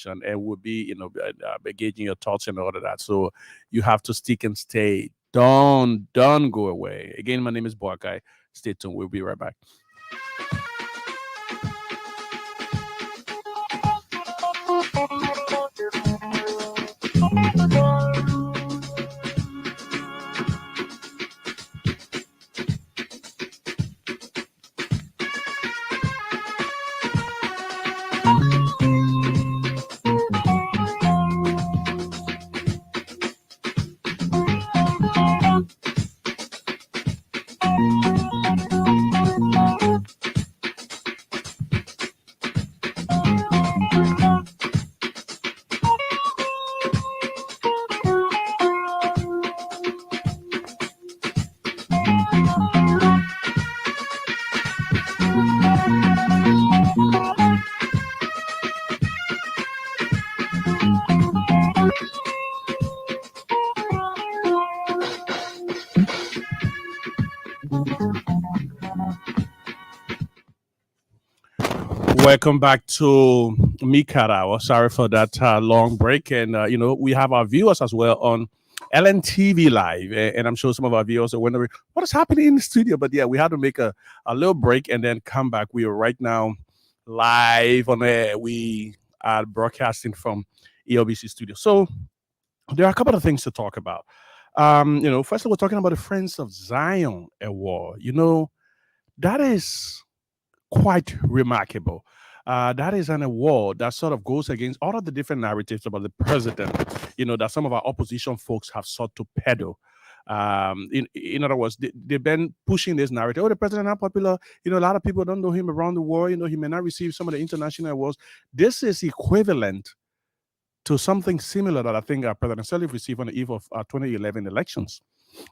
and we'll be, engaging your thoughts and all of that. So you have to stick and stay. Don't go away. Again, my name is Boakai. Stay tuned. We'll be right back. Welcome back to Micat Hour. Sorry for that long break. And, we have our viewers as well on LNTV Live. And I'm sure some of our viewers are wondering what is happening in the studio. But yeah, we had to make a little break and then come back. We are right now live on air. We are broadcasting from ELBC studio. So there are a couple of things to talk about. First of all, we're talking about the Friends of Zion Award. That is quite remarkable. That is an award that sort of goes against all of the different narratives about the president, that some of our opposition folks have sought to peddle. In other words, they've been pushing this narrative. Oh, the president not popular. A lot of people don't know him around the world. He may not receive some of the international awards. This is equivalent to something similar that I think President Sirleaf received on the eve of 2011 elections.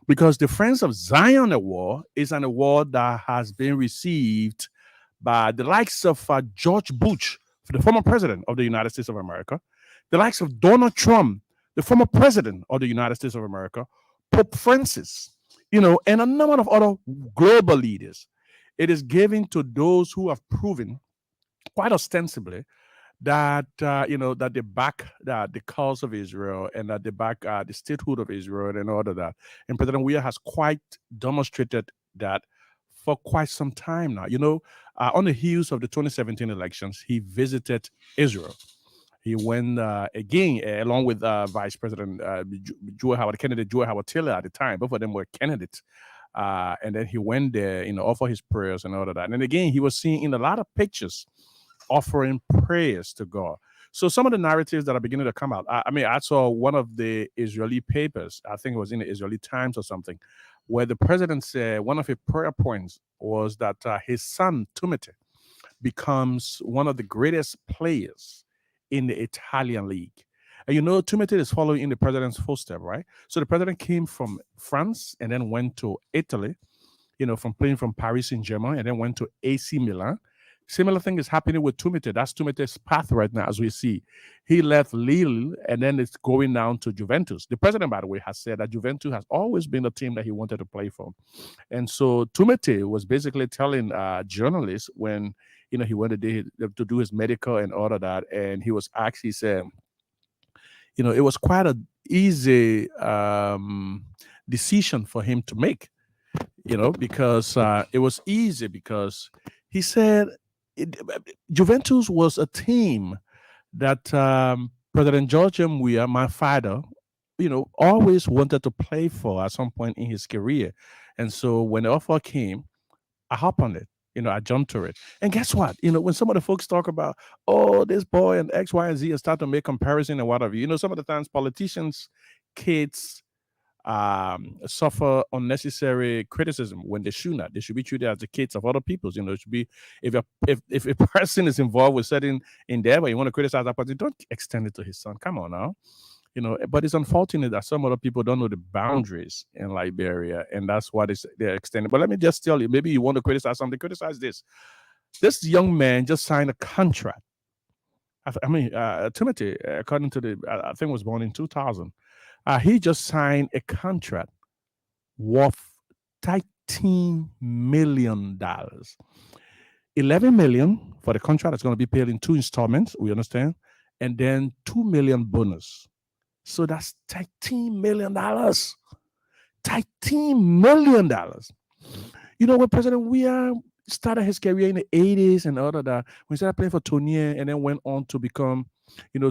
Because the Friends of Zion Award is an award that has been received by the likes of George Bush, the former president of the United States of America, the likes of Donald Trump, the former president of the United States of America, Pope Francis, and a number of other global leaders. It is given to those who have proven quite ostensibly that that they back the cause of Israel and that they back the statehood of Israel and all of that. And President Weah has quite demonstrated that for quite some time now. On the heels of the 2017 elections, he visited Israel. He went again along with Vice President candidate Joe Howard Taylor at the time. Both of them were candidates. And then he went there, offer his prayers and all of that. And again, he was seen in a lot of pictures offering prayers to God. So some of the narratives that are beginning to come out, I saw one of the Israeli papers, I think it was in the Israeli Times or something, where the president said one of his prayer points was that his son, Timothy, becomes one of the greatest players in the Italian league. And Timothy is following in the president's footsteps, right? So the president came from France and then went to Italy, from playing from Paris in Germany, and then went to AC Milan. Similar thing is happening with Timothy. That's Timothy's path right now, as we see. He left Lille, and then it's going down to Juventus. The president, by the way, has said that Juventus has always been a team that he wanted to play for. And so Timothy was basically telling journalists when, he went to do his medical and all of that, and he was actually saying, it was quite an easy decision for him to make, because it was easy because he said, Juventus was a team that President George M. Weah, my father, always wanted to play for at some point in his career. And so when the offer came, I hopped on it. I jumped to it. And guess what? When some of the folks talk about, oh, this boy and X, Y, and Z and start to make comparison and whatever, some of the times politicians, kids, suffer unnecessary criticism when they should not. They should be treated as the kids of other people. It should be if a person is involved with certain endeavor, you want to criticize that person, don't extend it to his son. Come on now. But it's unfortunate that some other people don't know the boundaries in Liberia, and that's why they're extending. But let me just tell you, maybe you want to criticize something, criticize this. This young man just signed a contract. Timothy, according to I think was born in 2000. He just signed a contract worth $13 million. 11 million for the contract that's going to be paid in 2 installments, we understand, and then 2 million bonus. So that's $13 million. $13 million. You know, when President Weah started his career in the 80s and all of that, when he started playing for Tonier and then went on to become,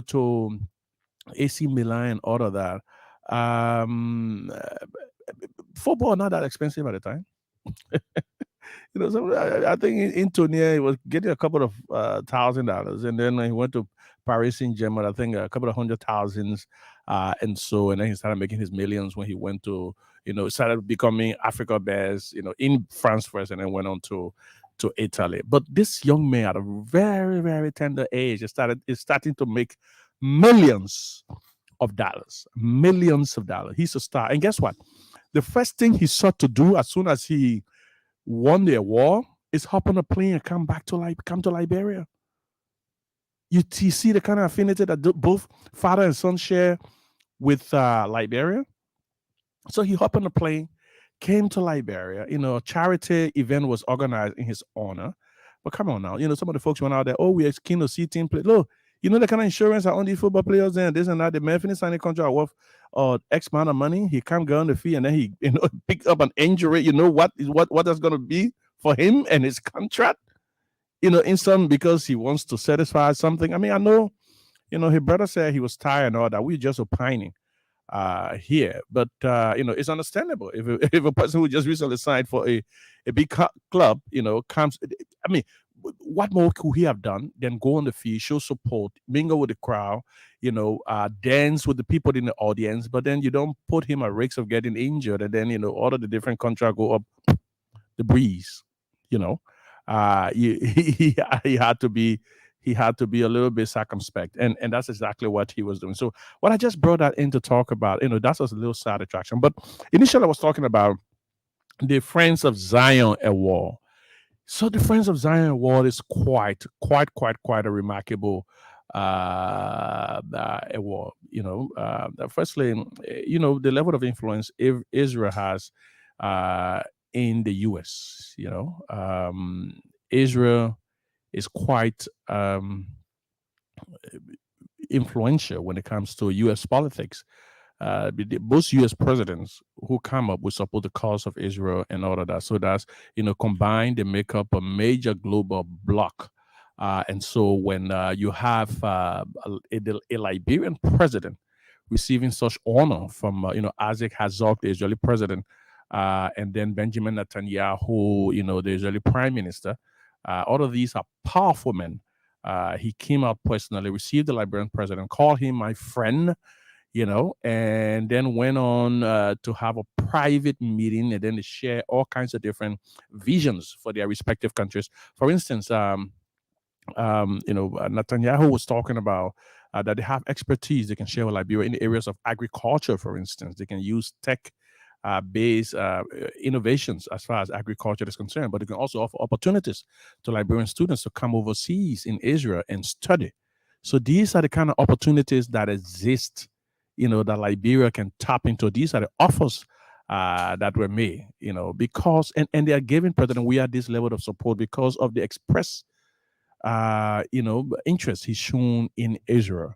to AC Milan and all of that. Um, uh, Football not that expensive at the time. I think in Tonia he was getting a couple of $1,000, and then he went to Paris Saint Germain. I think a couple of hundred thousands, and then he started making his millions when he went to started becoming Africa best, in France first, and then went on to Italy. But this young man at a very very tender age is starting to make millions of dollars, millions of dollars. He's a star, and guess what? The first thing he sought to do as soon as he won the award is hop on a plane and come to Liberia. You see the kind of affinity that both father and son share with Liberia. So he hopped on a plane, came to Liberia. A charity event was organized in his honor. But come on now, some of the folks went out there. Oh, we are keen to see team play. Look, the kind of insurance are on these football players and this and that. The man finished signing a contract worth X amount of money. He can't go on the fee, and then he picked up an injury. You know what that's going to be for him and his contract. In some, because he wants to satisfy something. I mean, I know, his brother said he was tired and all that. We just opining here, but it's understandable if a person who just recently signed for a big club, comes. I mean, what more could he have done than go on the field, show support, mingle with the crowd, dance with the people in the audience, but then you don't put him at risk of getting injured, and then all of the different contracts go up the breeze. He had to be a little bit circumspect, and that's exactly what he was doing. So what I just brought that in to talk about, that's just a little side attraction. But initially I was talking about the Friends of Zion Award. So the Friends of Zion Award is quite a remarkable award. Firstly, the level of influence Israel has in the U.S. Israel is quite influential when it comes to U.S. politics. Most U.S. presidents who come up will support the cause of Israel and all of that. So that's, combined, they make up a major global bloc. And so when you have a Liberian president receiving such honor from, Isaac Herzog, the Israeli president, and then Benjamin Netanyahu, the Israeli prime minister, all of these are powerful men. He came out personally, received the Liberian president, called him my friend, and then went on to have a private meeting, and then to share all kinds of different visions for their respective countries. For instance, Netanyahu was talking about that they have expertise they can share with Liberia in the areas of agriculture. For instance, they can use tech based innovations as far as agriculture is concerned, but it can also offer opportunities to Liberian students to come overseas in Israel and study. So these are the kind of opportunities that exist, that Liberia can tap into. These are the offers that were made, because, and they are giving President Weah this level of support because of the express, interest he's shown in Israel.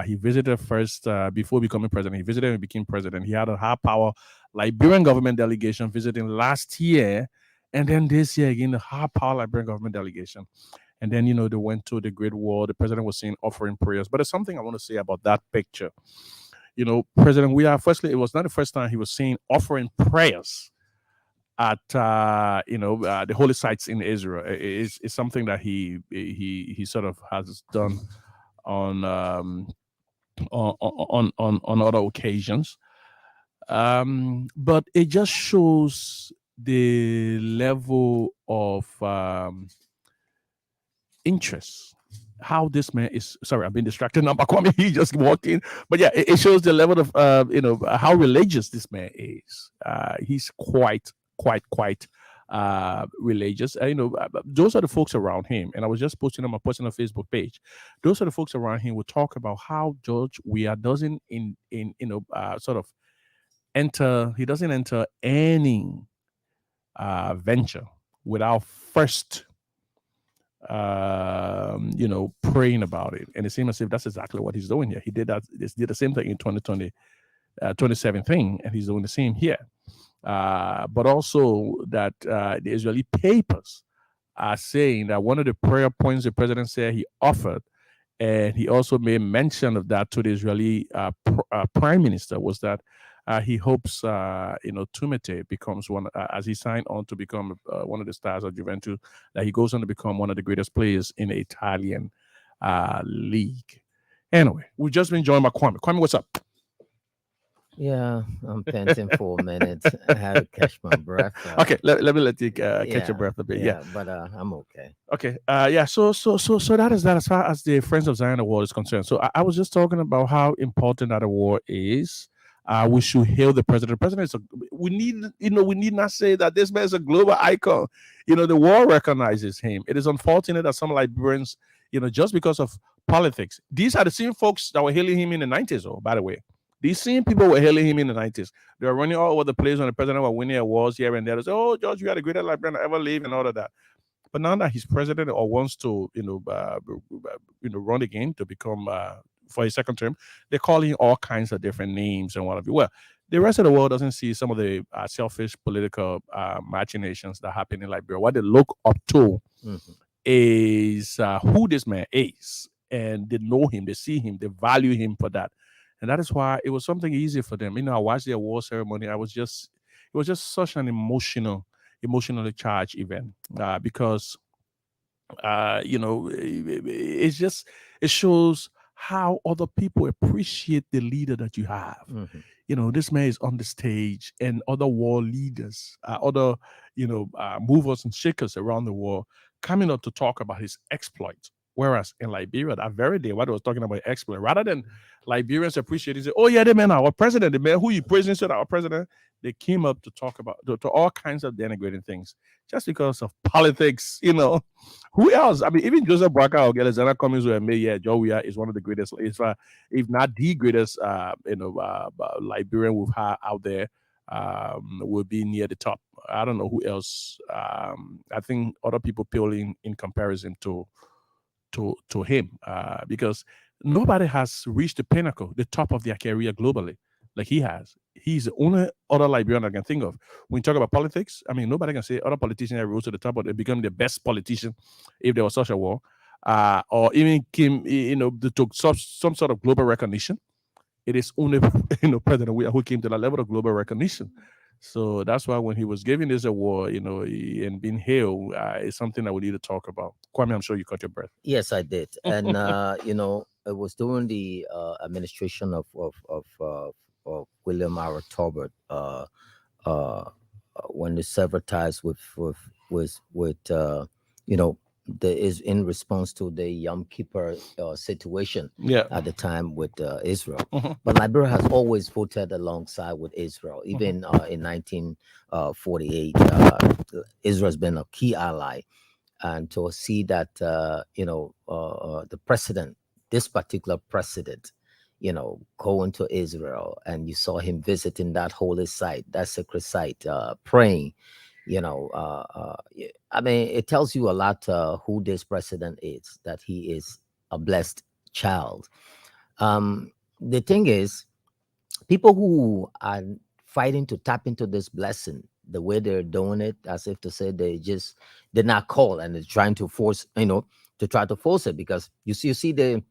He visited first before becoming president. He visited and became president. He had a high power Liberian government delegation visiting last year, and then this year again the high power Liberian government delegation. And then they went to the Great Wall. The president was seen offering prayers. But there's something I want to say about that picture. President Weah, firstly, it was not the first time he was seen offering prayers at the holy sites in Israel. It's something that he sort of has done on other occasions, but it just shows the level of interest. How this man is. Sorry, I've been distracted now by Kwame. He just walked in, but yeah, it shows the level of how religious this man is. He's quite religious. Those are the folks around him, and I was just posting on my personal Facebook page. Those are the folks around him. Will talk about how George Weah doesn't sort of enter. He doesn't enter any venture without first praying about it. And it seems as if that's exactly what he's doing here. He did that. He did the same thing in 2020, 2017, and he's doing the same here. But also that the Israeli papers are saying that one of the prayer points the president said he offered, and he also made mention of that to the Israeli prime minister, was that he hopes, Tumete becomes one, as he signed on to become one of the stars of Juventus, that he goes on to become one of the greatest players in the Italian league. Anyway, we've just been joined by Kwame. Kwame, what's up? Yeah, I'm panting for a minute. I had to catch my breath. Okay, let me let you catch your breath a bit. Yeah. But I'm okay. Okay. Yeah. So that is that as far as the Friends of Zion Award is concerned. So I was just talking about how important that award is. We should hail the president. The president is we need not say that this man is a global icon. The world recognizes him. It is unfortunate that some Liberians, just because of politics, these are the same folks that were hailing him in the 90s. Oh, by the way, these same people were hailing him in the 90s. They were running all over the place when the president was winning awards here and there. They say, "Oh, George, you are the greatest Liberian I ever lived," and all of that. But now that he's president or wants to, run again to become for his second term, they're calling all kinds of different names and whatever. Well, the rest of the world doesn't see some of the selfish political machinations that happen in Liberia. What they look up to is who this man is, and they know him, they see him, they value him for that, and that is why it was something easy for them. I watched the award ceremony. It was just such an emotionally charged event because it shows how other people appreciate the leader that you have. This man is on the stage, and other world leaders, other movers and shakers around the world coming up to talk about his exploits. Whereas in Liberia, that very day, what I was talking about exploit, rather than Liberians appreciating, say, "Oh yeah, the man, our president, the man who you praising, said our president," they came up to talk about to all kinds of denigrating things just because of politics. Who else? I mean, even Joseph Boakai or Alexander Cummings who made, yeah, Joe Weah is one of the greatest, if not the greatest, Liberian we've had out there. Will be near the top. I don't know who else. I think other people pale in comparison to him because nobody has reached the pinnacle, the top of their career globally, like he has. He's the only other Liberian I can think of. When you talk about politics, I mean, nobody can say other politicians that rose to the top, but they become the best politician if there was such a war, or even came, they took some sort of global recognition. It is only President Weah who came to that level of global recognition. So that's why when he was giving this award, and being hailed, is something that we need to talk about. Kwame, I'm sure you caught your breath. Yes, I did. And it was during the administration of William R. Tolbert, when they severed ties with is in response to the Yom Kippur situation at the time with Israel. But Liberia has always voted alongside with Israel. Even in 1948, Israel has been a key ally. And to see that, the president, this particular president, going to Israel, and you saw him visiting that holy site, that sacred site, praying, I mean, it tells you a lot who this president is, that he is a blessed child. The thing is, people who are fighting to tap into this blessing, the way they're doing it, as if to say they're not called, and they're trying to force, to try to force it, because you see the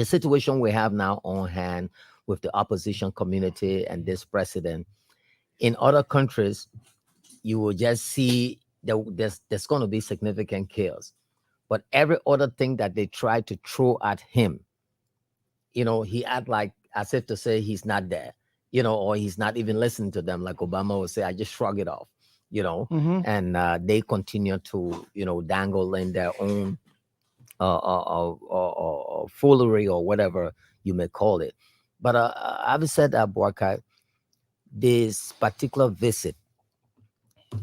situation we have now on hand with the opposition community and this president. In other countries, you will just see that there's going to be significant chaos. But every other thing that they try to throw at him, he act like as if to say he's not there, or he's not even listening to them. Like Obama would say, I just shrug it off, and they continue to, dangle in their own foolery or whatever you may call it. But having said that, Boakai, this particular visit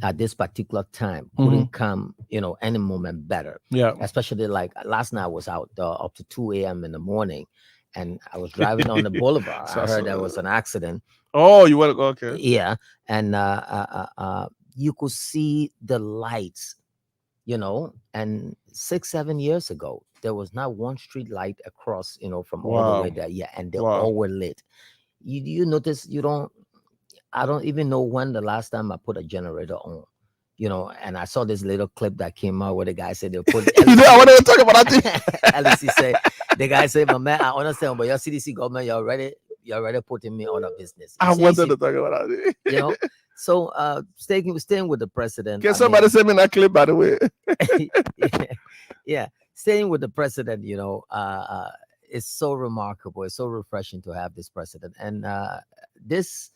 at this particular time couldn't come, any moment better. Yeah. Especially like last night I was out up to 2 a.m. in the morning, and I was driving on the boulevard. I heard there was an accident. Oh, you went, okay. Yeah. And you could see the lights and 6, 7 years ago, there was not one street light across, from all the way Wow. there. Yeah, and they Wow. all were lit. You notice I don't even know when the last time I put a generator on. And I saw this little clip that came out where the guy said they'll put I want to talk about that. LEC say the guy said, "My man, I understand, but your CDC government, you're already putting me out of business." I wanted to talk about that. you know. So staying with the president. Can somebody send me that clip, by the way? Yeah, staying with the president. It's so remarkable. It's so refreshing to have this president, and this.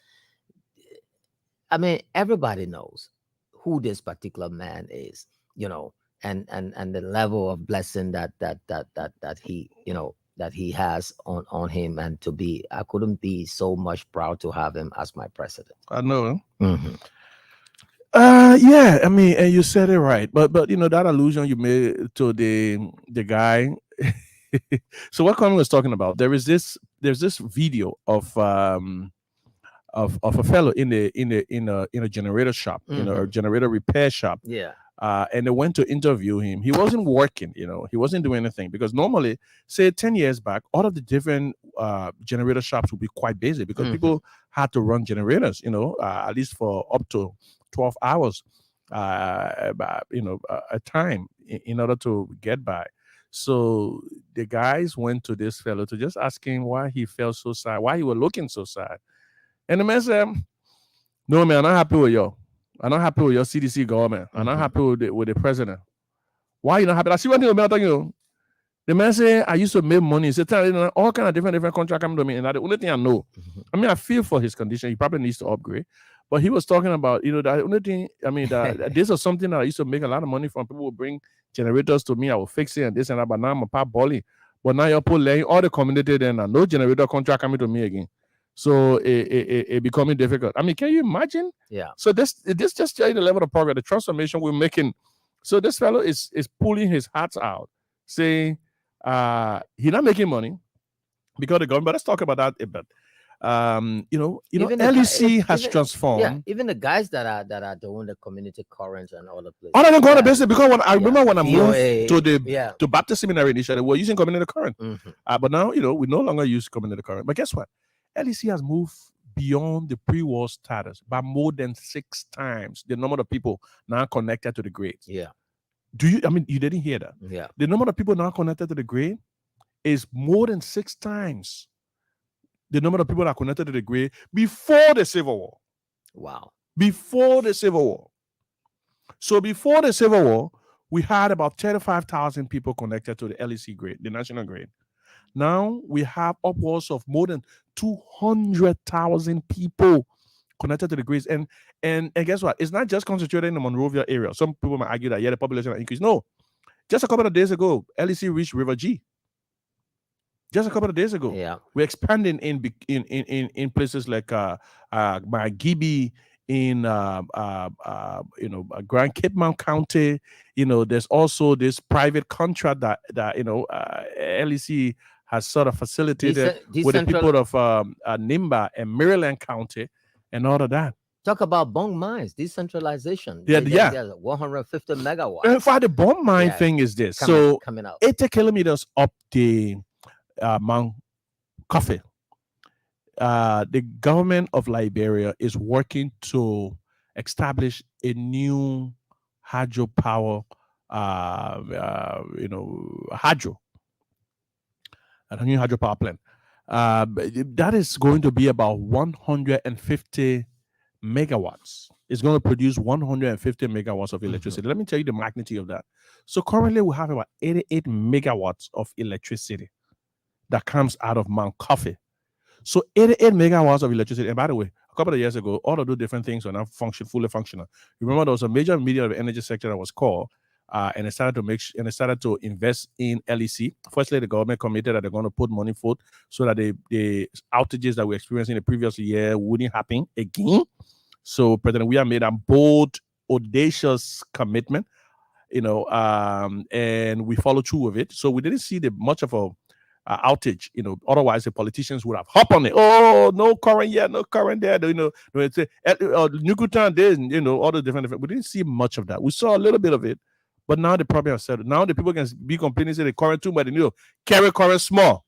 I mean, everybody knows who this particular man is, and the level of blessing that he has on him, and I couldn't be so much proud to have him as my president. I know. Mhm. Yeah. I mean, and you said it right, but that allusion you made to the guy. So what Kwame was talking about, there's this video of a fellow in a generator shop, a generator repair shop. Yeah. And they went to interview him. He wasn't working, he wasn't doing anything, because normally, say 10 years back, all of the different generator shops would be quite busy, because people had to run generators, at least for up to 12 hours, a time in order to get by. So the guys went to this fellow to just ask him why he felt so sad, why he was looking so sad. And the man said, "No, man, I'm not happy with you. I'm not happy with your CDC government. I'm not happy with the president. Why you not happy?" I see one thing about you. The man said, "I used to make money." He said, "All kind of different contract coming to me." And that's the only thing I know. I mean, I feel for his condition. He probably needs to upgrade. But he was talking about, the only thing, I mean, that this was something that I used to make a lot of money from. People would bring generators to me. I will fix it and this and that. But now I'm a pop bolly. But now you're pulling all the community then, and no generator contract coming to me again. So it becoming difficult. I mean, can you imagine? Yeah. So this just shows the level of progress, the transformation we're making. So this fellow is pulling his heart out, saying he's not making money because the government. But let's talk about that a bit. LEC has transformed. Yeah, even the guys that are doing the community currents and all the places. Oh, no, going to business, because I remember when I moved VOA, to Baptist Seminary initially, we were using community current. But now, we no longer use community current. But guess what? LEC has moved beyond the pre-war status by more than 6 times the number of people now connected to the grid. Yeah. I mean, you didn't hear that? Yeah. The number of people now connected to the grid is more than 6 times the number of people that are connected to the grid before the Civil War. Wow. Before the Civil War. So before the Civil War, we had about 35,000 people connected to the LEC grid, the national grid. Now we have upwards of more than 200,000 people connected to the grids. And guess what? It's not just concentrated in the Monrovia area. Some people might argue that, the population has increased. No. Just a couple of days ago, LEC reached River G. Just a couple of days ago. Yeah. We're expanding in places like Margibi, in Grand Cape Mount County. There's also this private contract that LEC has sort of facilitated with the people of Nimba and Maryland County and all of that. Talk about bone mines, decentralization. Yeah. 150 megawatts. In fact, the bone mine thing is this. Coming out 80 kilometers up the Mount Coffee. The government of Liberia is working to establish a new hydropower, hydro, a new hydropower plant. That is going to be about 150 megawatts. It's going to produce 150 megawatts of electricity. Let me tell you the magnitude of that. So currently we have about 88 megawatts of electricity that comes out of Mount Coffee. So 88 megawatts of electricity. And by the way, a couple of years ago, all of those different things are now fully functional. Remember, there was a major media of the energy sector that was called, and it started to invest in LEC. Firstly, the government committed that they're going to put money forth so that the outages that we experienced in the previous year wouldn't happen again. So President Weah made a bold, audacious commitment, and we followed through with it. So we didn't see much of a outage, otherwise the politicians would have hopped on it. Oh, no current yet, no current there. Nukutan, all the different. We didn't see much of that. We saw a little bit of it, But now the problem has settled. Now the people can be complaining, say the current too, but they need to carry current small.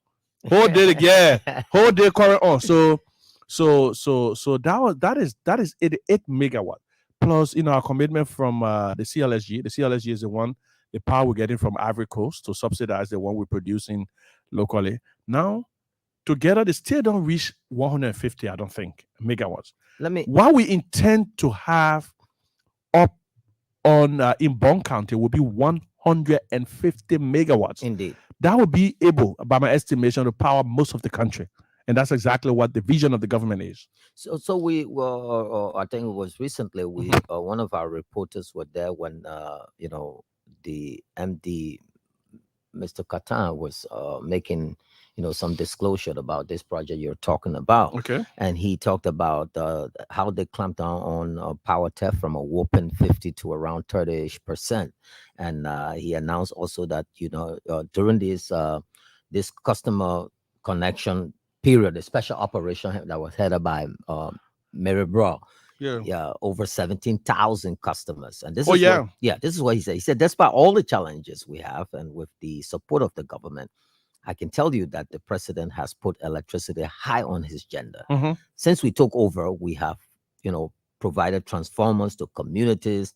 Whole day, whole day current on. So that is 88 megawatt. Plus, our commitment from the CLSG. The CLSG is the power we're getting from Ivory Coast to subsidize the one we're producing locally. Now, together, they still don't reach 150, I don't think, megawatts. What we intend to have up on in Bond County will be 150 megawatts. Indeed. That will be able, by my estimation, to power most of the country. And that's exactly what the vision of the government is. So we I think it was recently one of our reporters were there when the MD, Mr. Katan, was making some disclosure about this project you're talking about. Okay. And he talked about how they clamped down on power theft from a whopping 50 to around 30%. And he announced also that during this customer connection period, the special operation that was headed by Mary Bra. Yeah, over 17,000 customers. And this this is what he said. He said, despite all the challenges we have and with the support of the government, I can tell you that the president has put electricity high on his agenda. Mm-hmm. Since we took over, we have, provided transformers to communities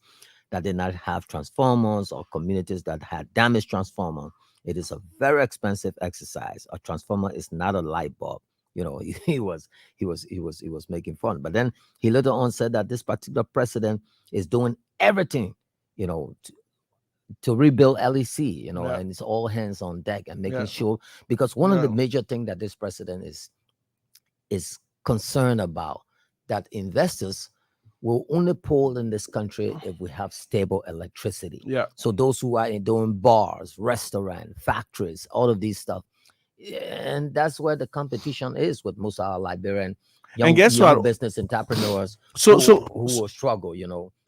that did not have transformers or communities that had damaged transformers. It is a very expensive exercise. A transformer is not a light bulb. He was making fun. But then he later on said that this particular president is doing everything, to rebuild LEC, and it's all hands on deck and making sure, because one of the major things that this president is concerned about, that investors will only pull in this country if we have stable electricity. Yeah. So those who are doing bars, restaurants, factories, all of these stuff, and that's where the competition is with most of our Liberian young business entrepreneurs who will struggle,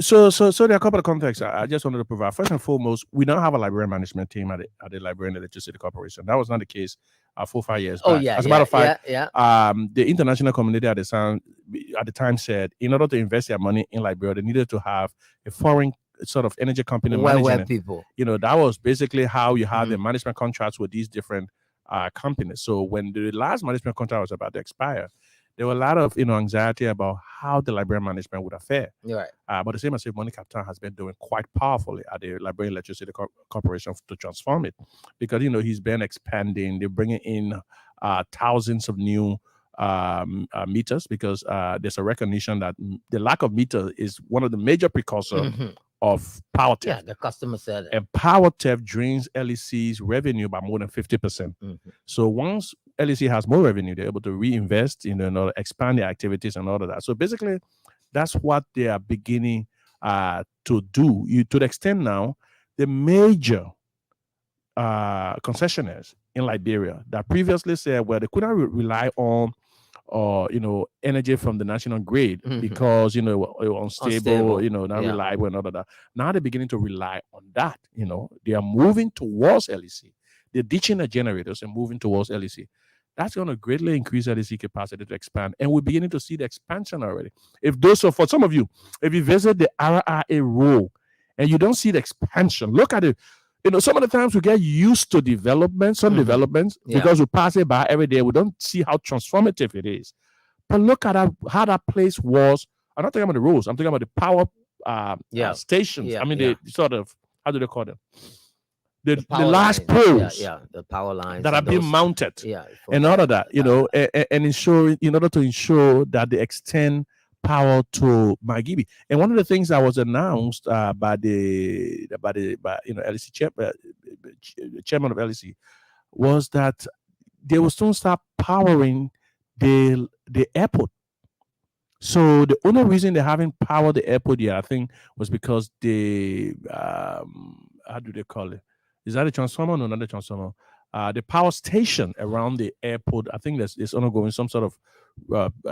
So there are a couple of contexts I just wanted to provide. First and foremost, we don't have a Liberian management team at the Liberian Electricity Corporation. That was not the case 4-5 years back. Oh, yeah. As a matter of fact, the international community at the time said, in order to invest their money in Liberia, they needed to have a foreign sort of energy company managing people. That was basically how you had the management contracts with these different companies. So when the last management contract was about to expire, there were a lot of anxiety about how the Liberian management would fare. Right. But the same as if Micat has been doing quite powerfully at the Liberian Electricity Corporation to transform it, because he's been expanding. They're bringing in thousands of new meters, because there's a recognition that the lack of meter is one of the major precursors of power theft. Yeah, the customer said it. And power theft drains LEC's revenue by more than 50%. So once LEC has more revenue, they're able to reinvest, expand their activities and all of that. So basically, that's what they are beginning to do. To the extent now, the major concessionaires in Liberia that previously said, well, they couldn't rely on energy from the national grid because it was unstable, not reliable and all of that. Now they're beginning to rely on that. They are moving towards LEC. They're ditching the generators and moving towards LEC. That's going to greatly increase LEC capacity to expand, and we're beginning to see the expansion already. For some of you, if you visit the RRA role and you don't see the expansion, look at it. Some of the times we get used to developments, developments, because we pass it by every day. We don't see how transformative it is. But look at how that place was. I'm not talking about the roads. I'm talking about the power stations. I mean, the sort of, how do they call them? The last poles, the power lines that are being mounted, and all of that, and in order to ensure that they extend power to Magibi. And one of the things that was announced by LEC chairman of LEC was that they will soon start powering the airport. So the only reason they haven't powered the airport yet, I think, was because they how do they call it? Is that a transformer? No, not a transformer. The power station around the airport, I think there's undergoing some sort of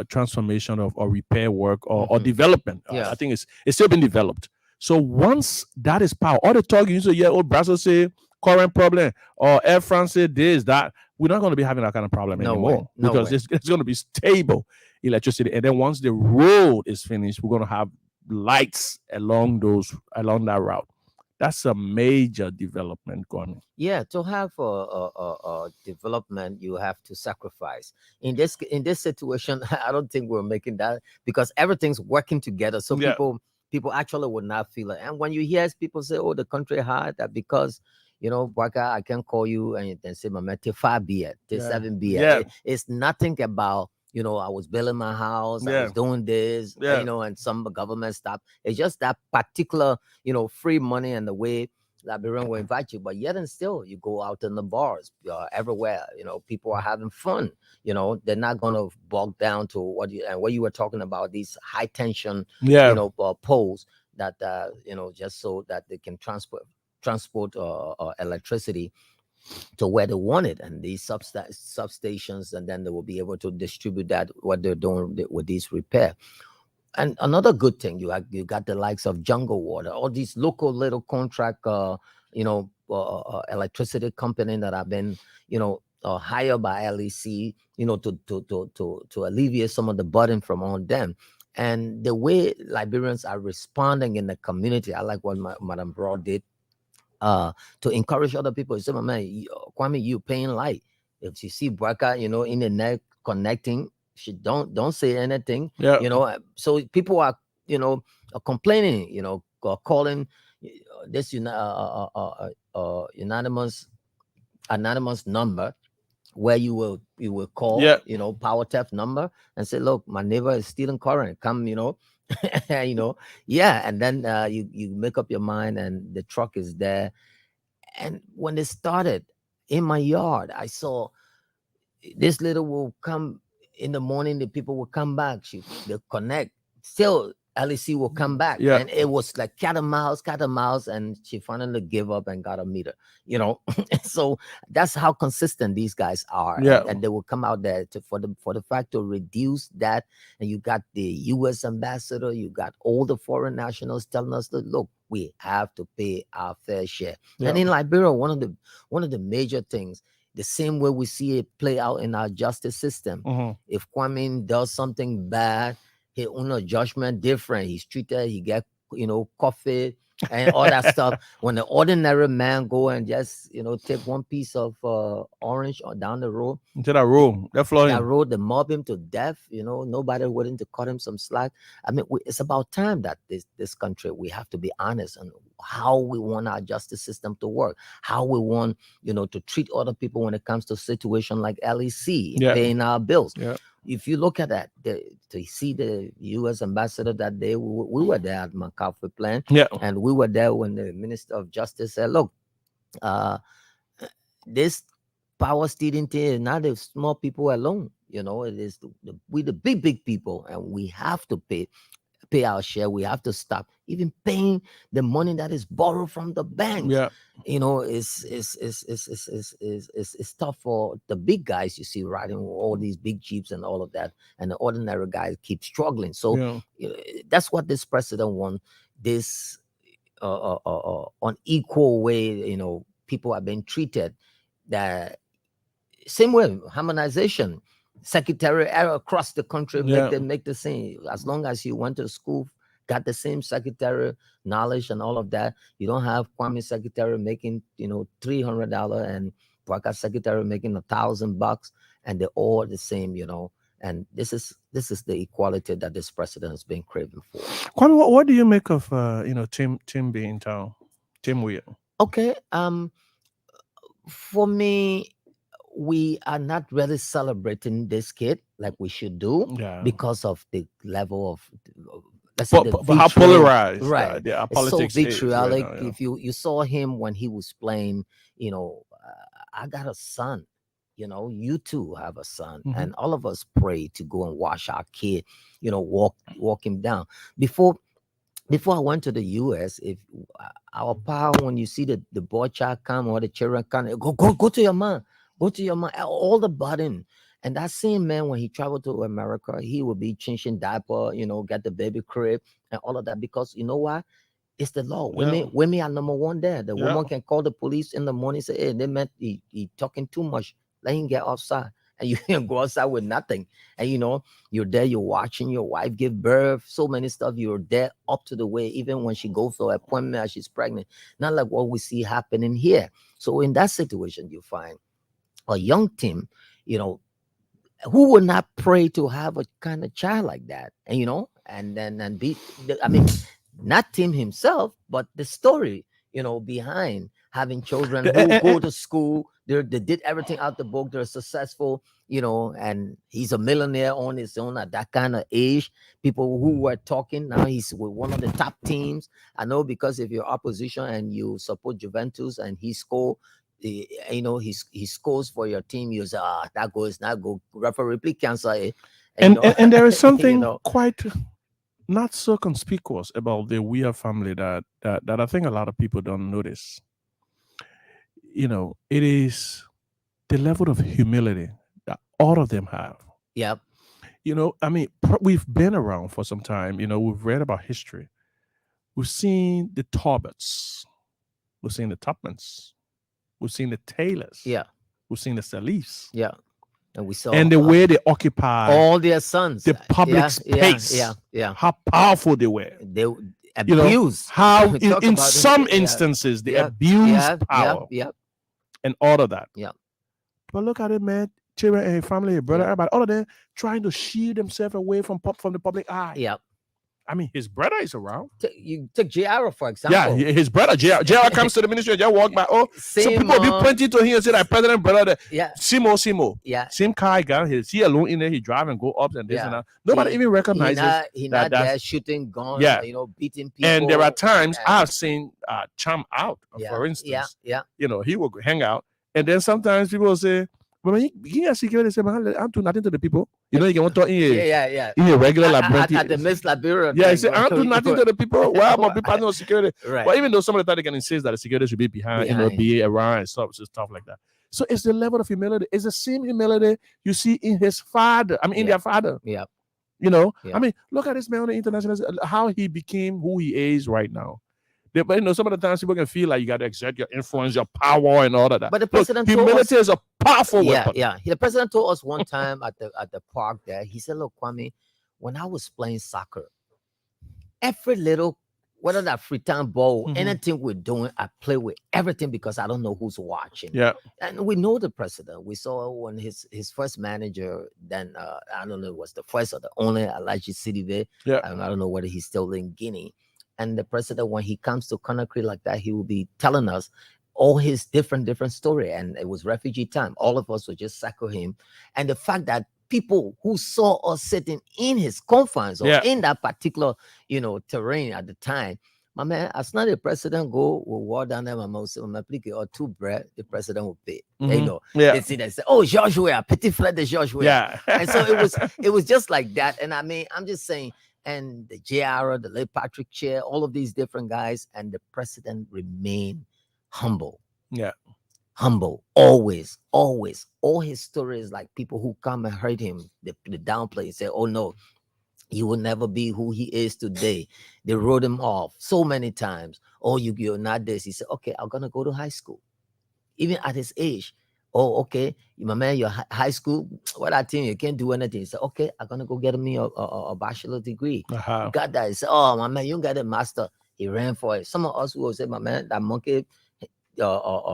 transformation or repair work or development. I think it's still being developed. So once that is power, all the talk you say, old Brussels say current problem, or Air France say this, that, we're not going to be having that kind of problem anymore, because it's going to be stable electricity. And then once the road is finished, we're going to have lights along that route. That's a major development, Kwame. Yeah, to have a development, you have to sacrifice. In this situation, I don't think we're making that because everything's working together. So Yeah. people actually would not feel it. And when you hear people say, "Oh, the country hard," that because Boakai, I can call you and then say, "My mate, 5 beer, Yeah. 7 beer." Yeah. It's nothing about I was building my house, I Yeah. was doing this, Yeah. and some government stuff. It's just that particular free money and the way Liberian will invite you, but yet and still, you go out in the bars everywhere. People are having fun. They're not gonna bog down to what you were talking about, these high tension, Yeah. poles that just so that they can transport electricity to where they want it, and these substations, and then they will be able to distribute that what they're doing with these repair. And another good thing, you got the likes of Jungle Water, all these local little contract, electricity company that have been, hired by LEC, to alleviate some of the burden from on them. And the way Liberians are responding in the community, I like what Madam Broad did, to encourage other people. You say, "My man, Kwame, you paying light. If you see Braka, in the net connecting, she don't say anything." Yeah. So people are, complaining, calling this unanimous anonymous number where you will call, Yeah. power theft number, and say, "Look, my neighbor is stealing current. Come, yeah." And then you make up your mind, and the truck is there. And when they started in my yard, I saw this little will come in the morning. The people will come back. They'll connect. Still, LEC will come back. Yeah. And it was like cat and mouse. And she finally gave up and got a meter, So that's how consistent these guys are. Yeah. And they will come out there for the fact to reduce that. And you got the US ambassador, you got all the foreign nationals telling us that, look, we have to pay our fair share. Yeah. And in Liberia, one of the major things, the same way we see it play out in our justice system. Mhm. If Kwame does something bad, he own judgment different. He's treated, he get coffee and all that stuff. When the ordinary man go and just take one piece of orange or down the road, Into that room, that flooding. that road, they mob him to death. Nobody willing to cut him some slack. I mean, it's about time that this country, we have to be honest on how we want our justice system to work, how we want to treat other people when it comes to situation like LEC, Yeah. paying our bills. Yeah. If you look at that, to see the U.S. ambassador that day, we were there at McCarthy Plan, Yeah. and we were there when the Minister of Justice said, "Look, this power stealing thing is not the small people alone. It is we the big people, and we have to pay our share. We have to stop even paying the money that is borrowed from the banks." Yeah. It's tough for the big guys, you see, riding all these big jeeps and all of that, and the ordinary guys keep struggling. So Yeah. that's what this president wants. This unequal way, people have been treated. That same way, harmonization, secretary across the country, Yeah. make the same. As long as you went to school, got the same secretary knowledge and all of that, you don't have Kwame secretary making $300 and Waka secretary making $1,000, and they're all the same. And this is the equality that this president has been craving for. Kwame, what do you make of Tim being in town? Tim Will. Okay, for me, we are not really celebrating this kid like we should do, Yeah. because of the level of, let's say, the But how vitriol. polarized Right. our It's so politics is right vitriolic. now, yeah. If you saw him when he was playing, I got a son. You too have a son, Mhm. and all of us pray to go and wash our kid. Walk him down before. Before I went to the US, if our power, when you see the boy child come or the children come, go to your mom, all the burden. And that same man, when he traveled to America, he would be changing diaper, get the baby crib and all of that, because you know why? It's the law. Yeah. Women are number one there. The Yeah. woman can call the police in the morning, say, "Hey, they meant he talking too much. Let him get outside." and you can go outside with nothing. And you're there, you're watching your wife give birth, so many stuff. You're there up to the way, even when she goes for appointment as she's pregnant. Not like what we see happening here. So in that situation, you find a young team, who would not pray to have a kind of child like that, and be, I mean, not Tim himself, but the story, behind having children who go to school. They did everything out the book. They're successful, and he's a millionaire on his own at that kind of age. People who were talking, now he's with one of the top teams. I know, because if you're opposition and you support Juventus and he score, he scores for your team, you say, that goal is not good. Referee, please cancel it. And there is something quite not so conspicuous about the Weah family that I think a lot of people don't notice. It is the level of humility that all of them have. Yep. We've been around for some time. We've read about history. We've seen the Talbots. We've seen the Tupmans. We've seen the Taylors. Yeah. We've seen the Salifs. Yeah. And we saw the way they occupy all their sons, the public space. Yeah. How powerful they were. They abused. How in some instances they abused power. Yeah. And all of that. Yeah. But look at it, man. Children and family, brother, everybody, all of them trying to shield themselves away from the public eye. Yeah. I mean, his brother is around. You took JR, for example. Yeah, his brother, JR comes to the ministry and just walk by. Oh, some people will be pointing to him and say that president brother. Yeah. Simo. Yeah. Same car guy. He alone in there. He drive and go up and this and that. Nobody even recognizes he not there shooting guns, beating people. And there are times I've seen Cham out, for instance. Yeah. He will hang out. And then sometimes people will say, but when you have security, say, man, I'm doing nothing to the people. You can want to in a regular labyrinth. At the Miss Liberia. Yeah, he said, I'm doing nothing to the people. Why am I people no security? Right. But even though some of the time they can insist that the security should be behind. Be around and stuff like that. So it's the level of humility. It's the same humility you see in his father. I mean, in their father. Yeah. I mean, look at this man on the international, how he became who he is right now. But some of the times people can feel like you got to exert your influence, your power, and all of that. But the president humility is a powerful weapon. Yeah. The president told us one time at the park there. He said, "Look, Kwame, when I was playing soccer, every little, whether that free time ball, anything we're doing, I play with everything because I don't know who's watching." Yeah. And we know the president. We saw when his first manager, then I don't know, it was the first or the only Alhaji Sidibe. Yeah. I don't know whether he's still in Guinea. And the president, when he comes to Conakry like that, he will be telling us all his different story. And it was refugee time. All of us would just circle him. And the fact that people who saw us sitting in his confines or in that particular, terrain at the time, my man, as not the president go will walk down there, or two bread, the president will pay. They see that, say, "Oh, Joshua, petit frère de Joshua." Yeah. And so it was just like that. And I mean, I'm just saying. And the JR, the late Patrick Chair, all of these different guys, and the president remained humble. Yeah. Humble, always. All his stories, like people who come and hurt him, the downplay, say, "Oh no, he will never be who he is today." They wrote him off so many times. "Oh, you're not this." He said, "Okay, I'm gonna go to high school." Even at his age. "Oh, okay, my man, your high school, what I think you can't do anything." He said, "Okay, I'm gonna go get me a bachelor degree." You got that? He said, "Oh, my man, you got a master." He ran for it. Some of us will say, "My man, that monkey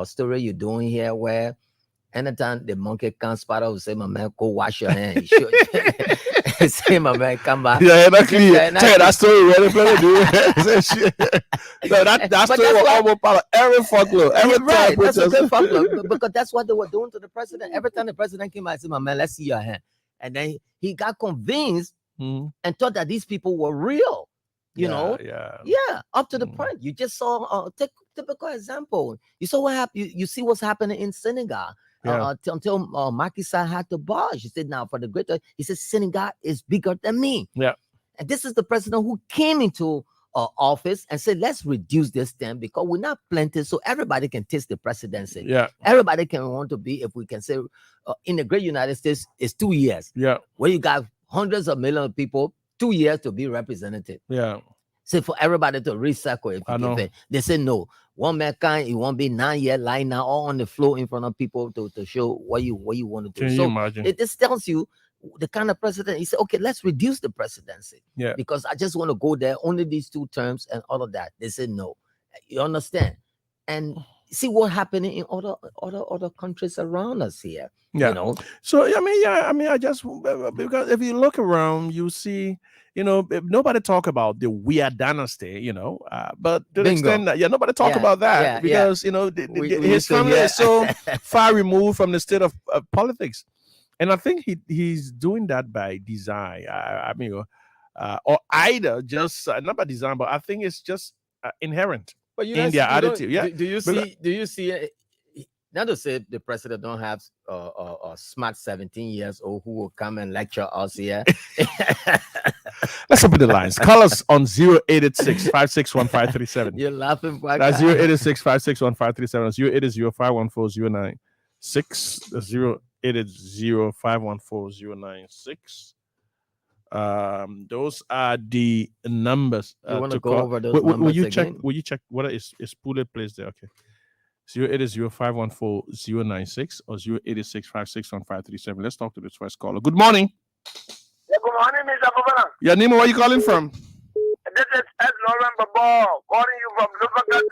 story you're doing here, where anytime the monkey comes, Sparrow will say, 'My man, go wash your hands.'" Say, "My man, come back." Yeah, that story really plenty do. That story was almost part of every folklore. Right, that's a good folklore because that's what they were doing to the president. Every time the president came, I said, "My man, let's see your hand." And then he got convinced and thought that these people were real. Up to the point. You just saw take typical example. You saw what happened. You see what's happening in Senegal. Until Macky Sall had to barge. He said, "Now for the greater," he said, "Senegal is bigger than me." Yeah. And this is the president who came into office and said, "Let's reduce this thing because we're not plenty, so everybody can taste the presidency." Yeah. Everybody can want to be, if we can say, in the great United States, it's 2 years. Yeah. Where you got hundreds of millions of people, 2 years to be represented. Yeah. So for everybody to recycle, they say no. one mankind, it won't be 9 year LINA all on the floor in front of people to show what you want to do. Can you So imagine? this tells you the kind of president. He said, okay, let's reduce the presidency. Yeah. Because I just want to go there, only these 2 terms and all of that. They said no. You understand? And see what happening in other countries around us here. Yeah. You know. So I mean, I just because if you look around, you see, nobody talk about the weird dynasty, but to the Bingo. extent that nobody talk about that because We his used to family hear- is so far removed from the state of politics, and I think he's doing that by design. I mean, or either just not by design, but I think it's just inherent But you in guys, their you don't- attitude. Yeah. Do you see? Do you see? Not to say the president don't have a smart 17 years old who will come and lecture us here. Let's open the lines. Call us on 0886-561-537. You're laughing, Boakai. That's 0886-561-537. 0880-514-096. 0880-514-096. Those are the numbers. You want to to go call. over those Will numbers you again? check? Will you check whether is Pule placed there? Okay. 0880-514-096 or 0886-561-537. Let's talk to this first caller. Good morning. Yeah, good morning, Mr. Fofana. Yeah, Nemo, where are you calling from? This is Ed Lauren Babo calling you from Liberia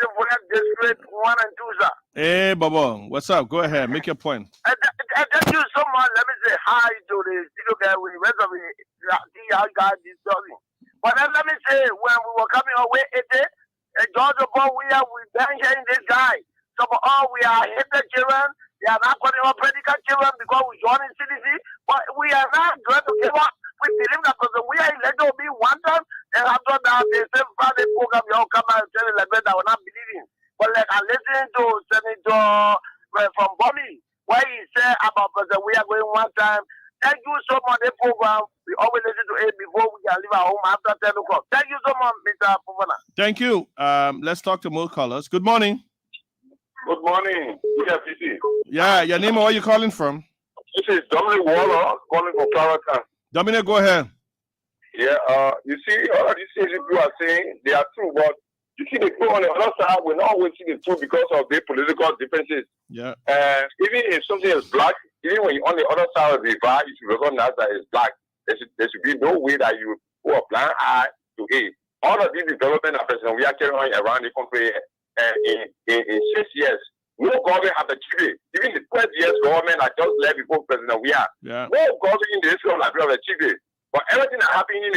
District 1 and 2, sir. Hey, Bobo, what's up? Go ahead, make your point. Thank you so much. Let me say hi to the studio guy with the rest of the how you guys is talking. But then let me say, when we were coming away, Georgia Boy, we've been hearing this guy. So for all we are hated children, they are not calling our predicate children because we joined in CDC, but we are not going to give up. We believe that because we are elected to be one time, and after that, the same Friday program, you all come out and tell like that, I will not believe in. But like I listened to Senator from Bobby, where he said about because we are going one time. Thank you so much, the program. We always listen to it before we can leave our home after 10 o'clock. Thank you so much, Mr. Fofana. Thank you. Let's talk to more callers. Good morning. Good morning, PFPC. Yeah, your name or where you calling from? This is Dominic Waller calling from Clarendon. Dominic, go ahead. Yeah, you see, all of these things people are saying, they are true, but you see the people on the other side will not always see the truth because of their political differences. Yeah. Even if something is black, even when you're on the other side of the divide, you should recognize that it's black. There should be no way that you go a blind eye to it. All of these development are present. We are carrying on around the country in 6 years. No government has achieved it. Even the 12 years government that just left before President we are. Yeah. No government in the history of Liberia has achieved it. But everything that happened in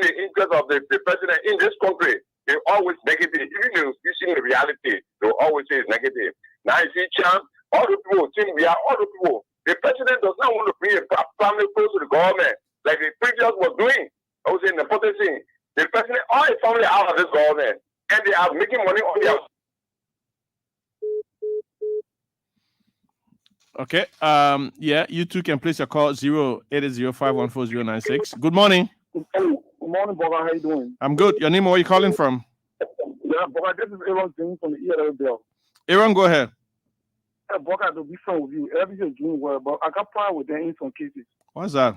the interest of the president in this country, they always negative. Even if you see the reality, they always say it's negative. Now you see, Champ, all the people think we are all the people. The president does not want to bring a family close to the government like the previous was doing. I was saying the important thing. The president, all his family out of this government, and they are making money on their. Okay. Yeah, you two can place your call 0880-514-096. Good morning. Good morning, Boga. How you doing? I'm good. Your name or where you calling from? Yeah, Boga, this is Aaron Jing from the ELL. Aaron, go ahead. Yeah, Boga, to be frank with you, everything is doing well, but I got problem with them in some cases. What's that?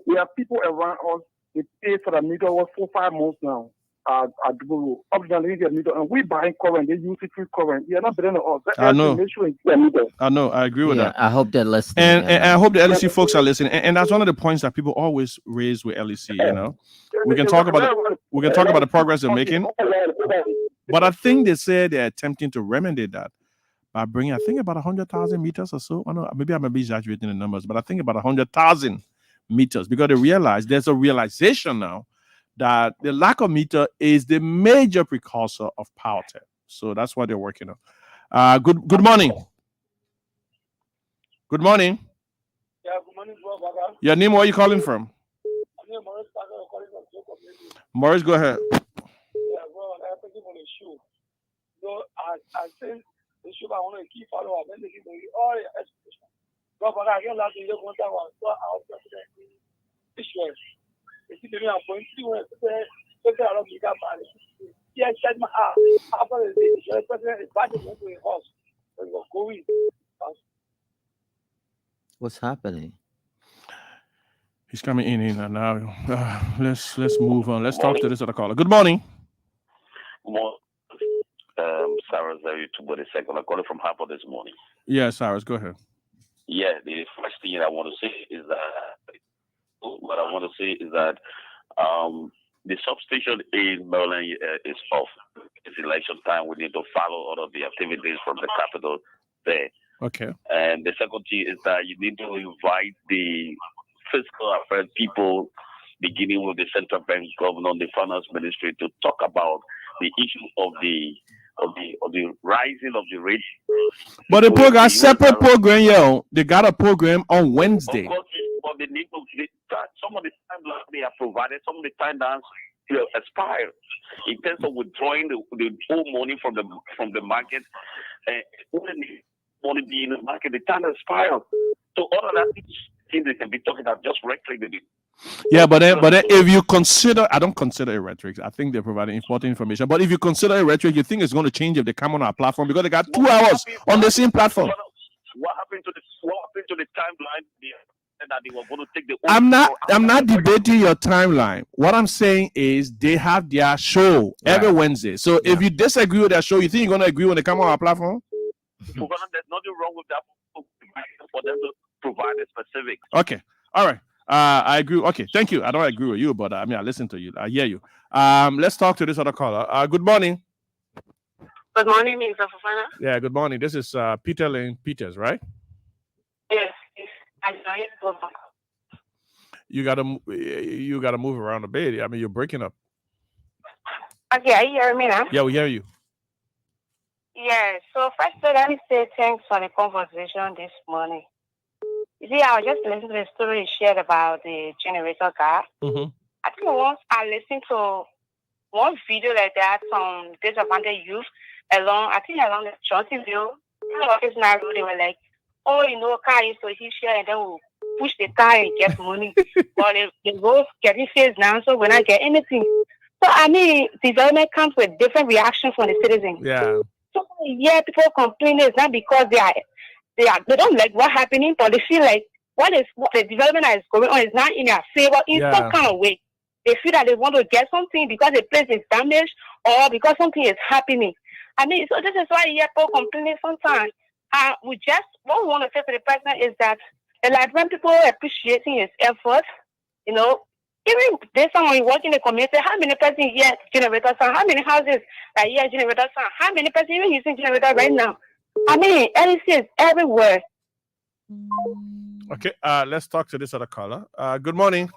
There are people around us, they pay for the meter for 4-5 months now. At Dubu, obviously, they get meter, and we buying current, they use it free current. You're not better than us. I know. Make sure it's meter. I know. I agree with that. I hope they're listening. And I hope the LEC folks are listening. And that's one of the points that people always raise with LEC. We can talk about the progress they're making, but I think they say they're attempting to remedy that by bringing, I think, about 100,000 meters or so. I know maybe I may be exaggerating the numbers, but I think about 100,000 meters because they realize there's a realization now that the lack of meter is the major precursor of power tech. So that's what they're working on. Good morning. Good morning. Yeah, good morning, Boga. Your name, where are you calling from? Morris, go ahead. Yeah, well, thank you for the show. So I think the show I want to keep following. Then they give me all the expectations. But I can't let you go one time. So our president this year. It's going to be a point. After the president is back to the house. What's happening? He's coming in now. Let's move on. Let's talk to this other caller. Good morning. Cyrus to the second. I'm calling from Harper this morning. Yeah, Cyrus, go ahead. Yeah, the first thing I want to say is that the substation in Maryland is off. It's election time. We need to follow all of the activities from the capital there. Okay. And the second thing is that you need to invite the fiscal affairs people, beginning with the central bank governor, the finance ministry, to talk about the issue of the rising of the rate. But the program, separate program, yeah. They got a program on Wednesday. Of course, but they need to some of the timelines they are provided, some of the timelines expire in terms of withdrawing the whole money from the market. Money be in the market, the time expires. So all of that things they can be talking about just recently. Yeah, but then if you consider, I don't consider it rhetoric. I think they're providing important information. But if you consider it rhetoric, you think it's going to change if they come on our platform because they got 2 hours on the same platform. What happened to the timeline? That they were going to take the I'm not debating your timeline. What I'm saying is they have their show every Wednesday. So if you disagree with their show, you think you're going to agree when they come on our platform? There's nothing wrong with that for them to provide the specifics. Okay. All right. I agree. Okay. Thank you. I don't agree with you, but I listen to you. I hear you. Let's talk to this other caller. Good morning. Good morning, Mr. Fofana. Yeah, good morning. This is Peter Lane Peters, right? Yes. You gotta move around a bit. I mean, you're breaking up. Okay, are you hearing me now? Yeah, we hear you. Yeah, so first let me say thanks for the conversation this morning. You see, I was just listening to the story you shared about the generator guy. Mm-hmm. I think once I listened to one video like that from disadvantaged youth along the Johnson View, they were like, oh, car is so here and then we'll push the car and get money. But they go getting face now, so we're not getting anything. So, I mean, development comes with different reactions from the citizens. Yeah. So, yeah, people complain it's not because they don't like what's happening, but they feel like what the development that is going on is not in their favor in some kind of way. They feel that they want to get something because the place is damaged or because something is happening. I mean, so this is why people complaining sometimes. What we want to say to the president is that the Liberian people appreciating his effort, even this time when you work in the community, how many persons here generators are, how many houses that here generators are, how many persons even using generator right now? I mean, LEC is everywhere. Okay, let's talk to this other caller. Good morning.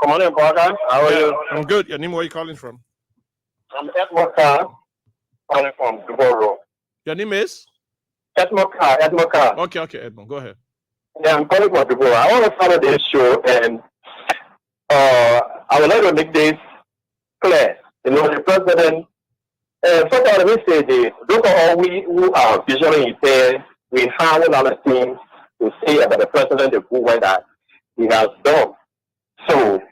Good morning, Boakai. How are you? I'm good. Your name, where are you calling from? I'm Edmond Carr, calling from Duboro. Your name is? Edmond Carr. Okay, Edmond, go ahead. Yeah, I'm calling from Duboro. I want to follow this show, and I would like to make this clear. The president, first of all, let me say this. Those are all we who are visually impaired. We have a lot of things to say about the president, the good work that he has done. So,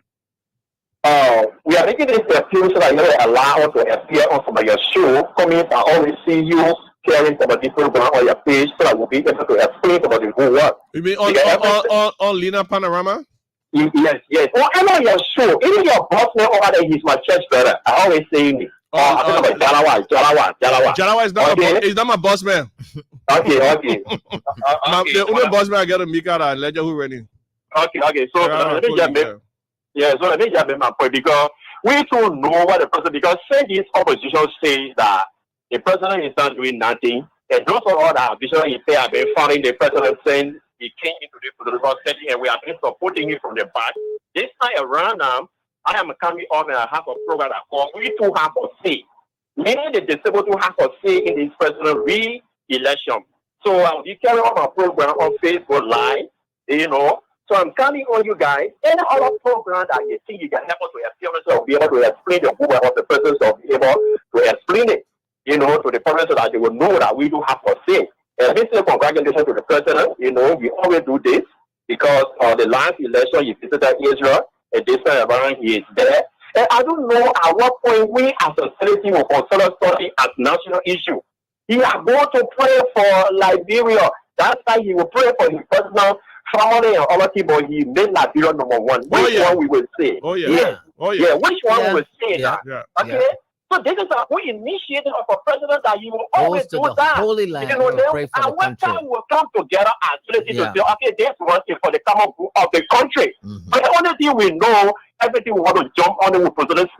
we are making this appeal so that you allow us to appear on some of your show. Coming, I always see you sharing some of the program on your page so that we'll be able to explain about the good work. You mean on LINA Panorama? Yes. Well, I'm on your show. Even your boss man over there, he's my church brother. I always say it. I think about Jalawa is not he's not my boss man. Okay. The boss man I get a Micat and Ledger who running. Okay. So let me just make my point because we too know what the president, because say this opposition say that the president is not doing nothing, and those are all that visually impaired have been following the president saying he came into the political setting and we have been supporting him from the back. This time around I am coming on and I have a program that called We Too Have a Say. Meaning the disabled to have a say in this president re-election. So I'll be carrying on my program on Facebook Live, So I'm counting on you guys. Any other program that you think you can help us to explain, so be able to explain the movement of the president, so be able to explain it, to the public so that they will know that we do have a say. And this is a congratulations to the president. We always do this because the last election he visited Israel, and this time around he is there. And I don't know at what point we as a city will consider something as national issue. He is going to pray for Liberia. That's why he will pray for his personal family and other people. He made Liberia number one. Which one we will say? Oh yeah. Which one we will say? Yeah. Okay. So this is who initiated of a president that he will always Goes to do the that. Holy Land You know, to pray for the when country. time will come together as relative Yeah. to say, okay, this one is for the common good of the country. But the only thing we know, everything we want to jump on it with president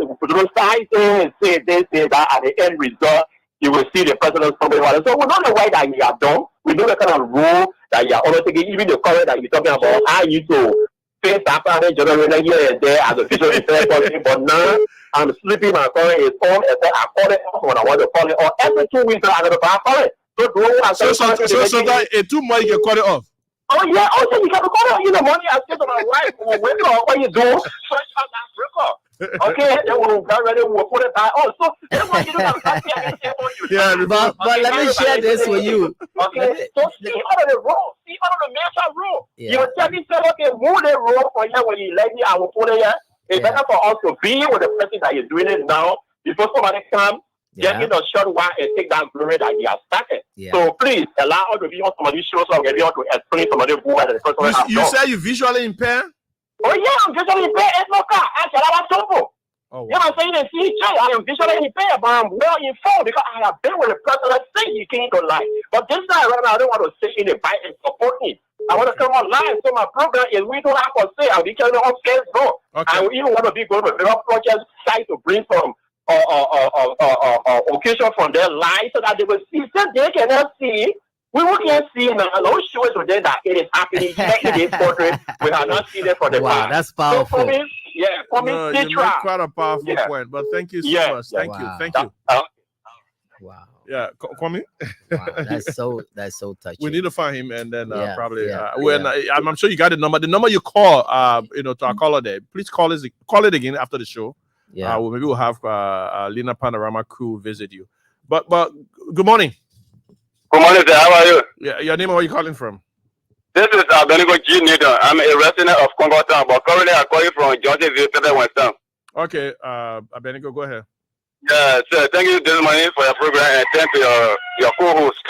side and say this, say that, at the end result, you will see the president somebody. So we know the way that he have done. We know the kind of rule that you are always taking, even the current that you're talking about. I used to face after general here and there as a visual effect, but now I'm sleeping my current is on, and then I call it off when I want to call it off. Every 2 weeks I gotta call it. So that 2 months you can call it off. Oh yeah, also you gotta call it. You know, money I say to my wife, what you do? Search out that record. Okay, then we'll get ready, we'll put it back. Oh, so that's why you don't have to Yeah, but let me share this with you. Okay, so see out of the rule, see out of the major rule. Yeah. You will tell me, say, okay, move the rule for you when you let me, I will put it here. It's better for us to be with the person that is doing it now before somebody comes, get in a short while and take that glory that he has started. Yeah. So please allow us to be on somebody shows up and be able to explain somebody who has the person has You done. say you visually impaired? Oh yeah, I'm visually impaired. It's no car. I said I was simple. Oh, You know what I'm saying? In CJ, I am visually impaired, but I'm well informed because I have been with the president since he came to life. But this time right now, I don't want to sit in the fight and support him. I want to come on live. So my program is we don't have to say I'll be telling on Facebook. Okay. I will even want to be going to the project site to bring some occasion from their life so that they will see. So they cannot see. We can't see now. No show it today that it is happening here in this country. We have not seen it for the Wow, past. that's powerful. So for me, No, you make quite a powerful point, but thank you so much. Thank you. Wow. Yeah, Kwame. Wow, that's so touching. We need to find him, and then probably when I'm sure you got the number. The number you call, to our caller there. Please call it again after the show. Yeah. Maybe we'll have LINA Panorama crew visit you. But good morning. Good morning, sir. How are you? Yeah, your name and where you calling from? This is Abenigo G. Newton. I'm a resident of Congo Town, but currently I'm calling from Georgia, West Town. Okay, Abenigo, go ahead. Yeah, sir. Thank you this morning for your program, and thank you your co-host.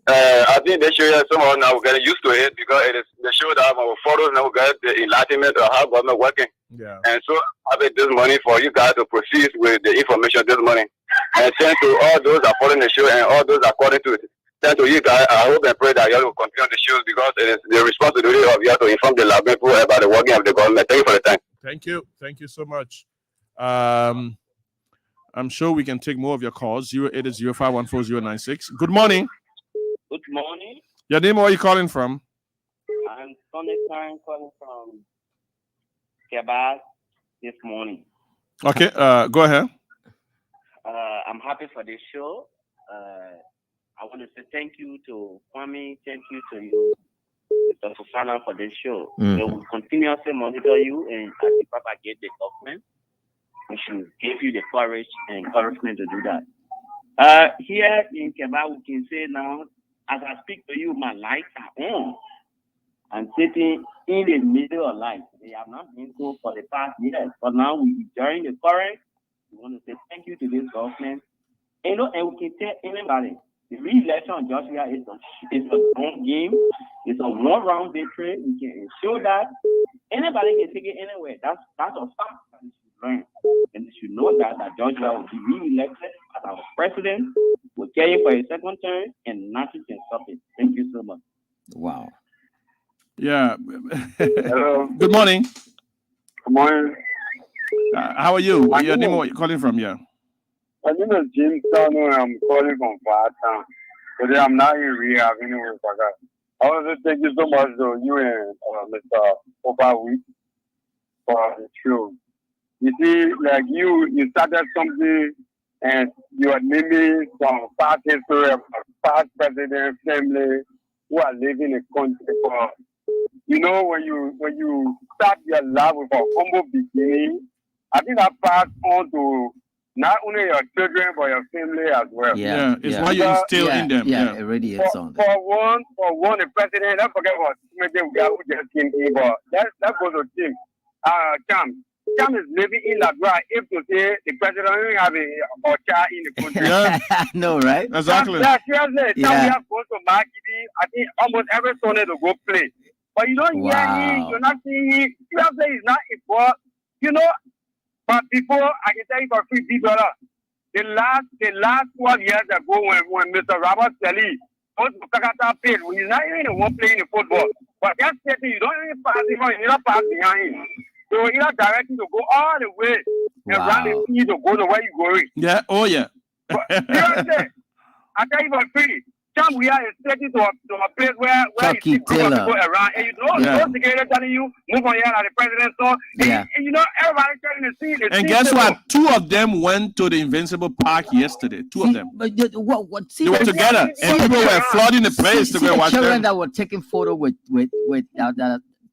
I think they show you somehow now we're getting used to it because it is the show that our photos now we get the enlightenment of how government working. Yeah. And so I think this morning for you guys to proceed with the information this morning. And thank to all those that following the show and all those according to it. Thank to you guys. I hope and pray that you will continue the shows because it is the responsibility of you to inform the Liberian people about the working of the government. Thank you for the time. Thank you. Thank you so much. I'm sure we can take more of your calls. 080-514-096. Good morning. Good morning. Your name, where are you calling from? I'm Sonny calling from Quebec this morning. Okay, go ahead. I'm happy for this show. I want to say thank you to Kwame, thank you to you, Mr. Fofana, for this show. Mm-hmm. We will continuously monitor you and as you propagate the government, we should give you the courage and encouragement to do that. Here in Quebec, we can say now, as I speak to you, my lights are on. I'm sitting in the middle of life. They have not been so for the past years, but now during the current, we want to say thank you to this government. And we can tell anybody, the re-election of Joshua is a long game. It's a one-round victory. We can ensure that anybody can take it anywhere. That's a fact that we should learn. And we should know that Joshua will be re-elected as our president. We'll carry him for a second term, and nothing can stop it. Thank you so much. Wow. Yeah. Hello. Good morning. Good morning. How are you? Your name, where you calling from? Yeah. My name is James Tano, and I'm calling from Far Town. Today I'm not in rehab anyway. I want to thank you so much, though, you and Mr. Oldpa for the show. You see, like you started something and you are naming some past history of past president, family who are living in the country. For, when you start your life with a humble beginning, I think that pass on to not only your children but your family as well. Yeah, it's why you instill in them. Yeah, it radiates on them. For one, the president, don't forget what maybe we just came in, but let's go to Tim. Cham is living in Liberia. If to say the president don't have a child in the country. Yeah, I know, right? Exactly. Seriously, we have gone to Markidi. I think almost every Sunday to go play. But you don't hear him, you're not seeing him. Seriously, he's not involved. But before, I can tell you for $50. The last 12 years ago when Mr. Robert Selly goes to Kakata field, he's not even the one playing the football. But that statement, you don't even pass him on, you don't pass behind him. So you don't direct him to go all the way and run the field to go to where you're going. Yeah, oh yeah. But seriously, I tell you for free. Jamuel is taking to a place where you see people around, and you know those together telling you move on here at the president. So and you know everybody trying to see. And guess what? 2 of them went to the Invincible Park yesterday. 2 of them. But what? See, they were together, and people were flooding the place to go watch them. Children that were taking photo with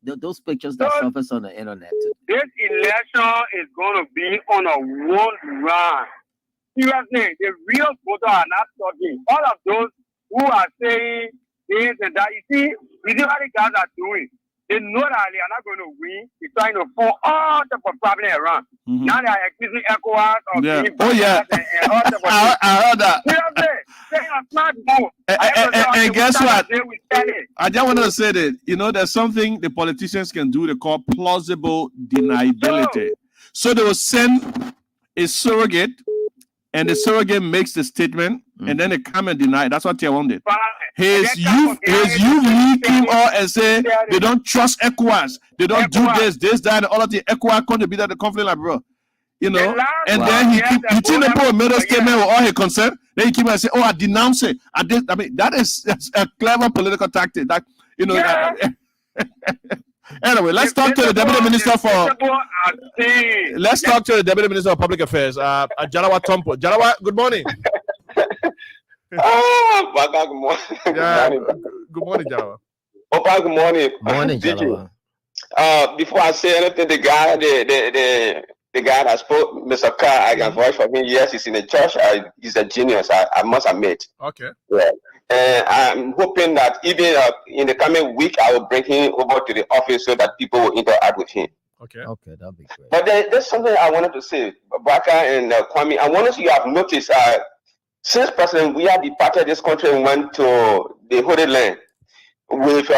those pictures that surface on the internet. This election is going to be on a one run. Seriously, the real voters are not talking. All of those who are saying this and that, you see what the guys are doing. They know that they are not going to win. They're trying to form all type of problems around. Now they are accusing ECOWAS of being and all type of I heard that. Seriously, they are smart move. And guess what? I just want to say that, you know, there's something the politicians can do they call plausible deniability. So they will send a surrogate, and the surrogate makes the statement, and then they come and deny it. That's what they wanted. His youth leaking all and say they don't trust ECOWAS. They don't do this, that, and all of the ECOWAS come to be that the conflict, like, bro. You know, and then he think they put a middle statement with all his concern. Then he came and say, "Oh, I denounce it. I mean, that's a clever political tactic. That, you know." Anyway, let's talk to the Deputy Minister for. Let's talk to the Deputy Minister of Public Affairs, Jalawa Tompo. Jalawa, good morning. Oh, Baka, good morning. Yeah, good morning, Jalawa. Opa, good morning. Morning, Jalawa. Before I say anything, the guy that spoke, Mr. Carr, I can vouch for him. Yes, he's in the church. He's a genius. I must admit. Okay. Yeah. And I'm hoping that even in the coming week, I will bring him over to the office so that people will interact with him. Okay. Okay, that'll be great. But there's something I wanted to say, Baka and Kwame. I wanted you to have noticed since President Weah departed this country and went to the Holy Land with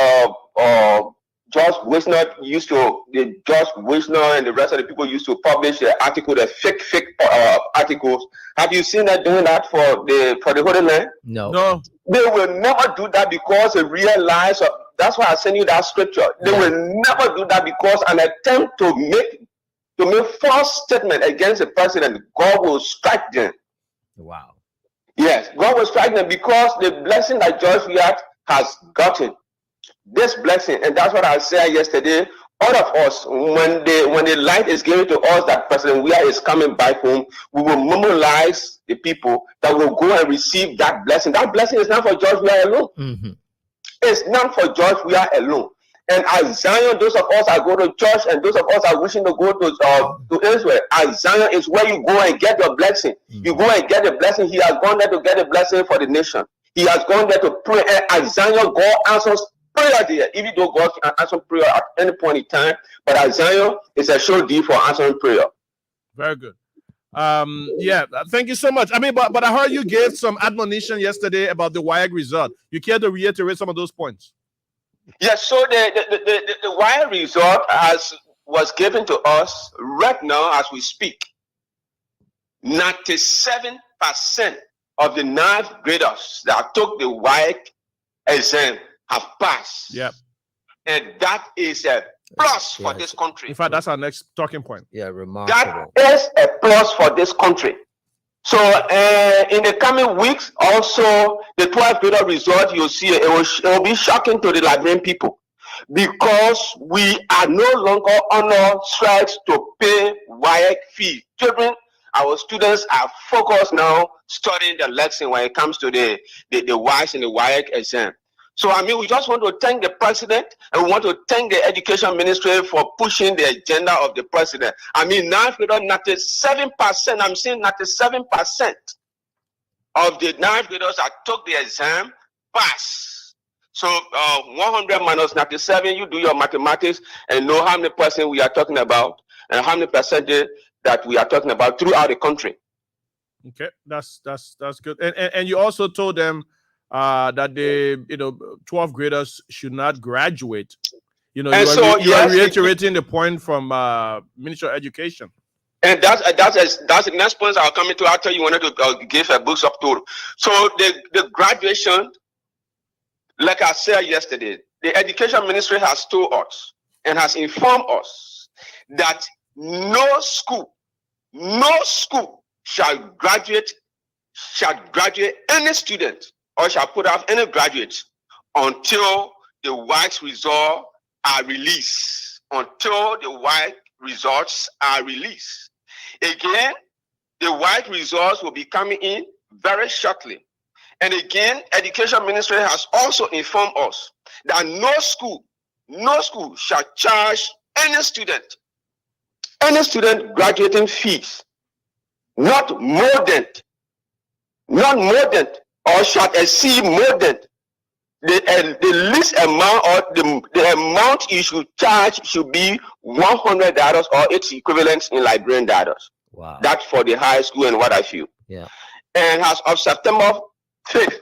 George Wisner and the rest of the people used to publish the article, the fake articles. Have you seen that doing that for the Holy Land? No. They will never do that because they realize. That's why I send you that scripture. They will never do that because an attempt to make false statement against the president, God will strike them. Wow. Yes, God will strike them because the blessing that George Weah has gotten, this blessing, and that's what I said yesterday. All of us, when the light is given to us that President Weah is coming back home, we will mobilize the people that will go and receive that blessing. That blessing is not for George Weah alone. Mm-hmm. It's not for George Weah alone. And as Zion, those of us are going to church, and those of us are wishing to go to Israel. As Zion is where you go and get your blessing. Mm-hmm. You go and get the blessing. He has gone there to get a blessing for the nation. He has gone there to pray. And as Zion, God answers prayer there, even though God can answer prayer at any point in time. But as Zion is a sure deal for answering prayer. Very good. Yeah, thank you so much. I mean, but I heard you gave some admonition yesterday about the WIAG result. You care to reiterate some of those points? Yes, so the WIAG result was given to us right now as we speak. 97% of the 9th graders that took the WIAG exam have passed. Yep. And that is a plus for this country. In fact, that's our next talking point. Yeah, remarkable. That is a plus for this country. So in the coming weeks, also the 12th grader result, you'll see it will be shocking to the Liberian people because we are no longer on strikes to pay WIAG fee. Children, our students are focused now studying the lesson when it comes to the WIAG and the WIAG exam. So, I mean, we just want to thank the president and we want to thank the education ministry for pushing the agenda of the president. I mean, now, 97%, I'm saying 97% of the 9th graders that took the exam pass. So, 100 minus 97, you do your mathematics and know how many percent we are talking about and how many percentage that we are talking about throughout the country. Okay, that's good. And you also told them that the 12th graders should not graduate. You are reiterating the point from Ministry of Education. And that's the next point I'll come into after you wanted to give a books up to. So the graduation, like I said yesterday, the education ministry has told us and has informed us that no school shall graduate any student or shall put out any graduate until the WAEC results are released. Until the WAEC results are released. Again, the WAEC results will be coming in very shortly. And again, education ministry has also informed us that no school shall charge any student graduating fees not more than or shall exceed more than the least amount, or the amount you should charge should be $100 or its equivalent in Liberian dollars. Wow. That's for the high school and what I feel. Yeah. And as of September 5th,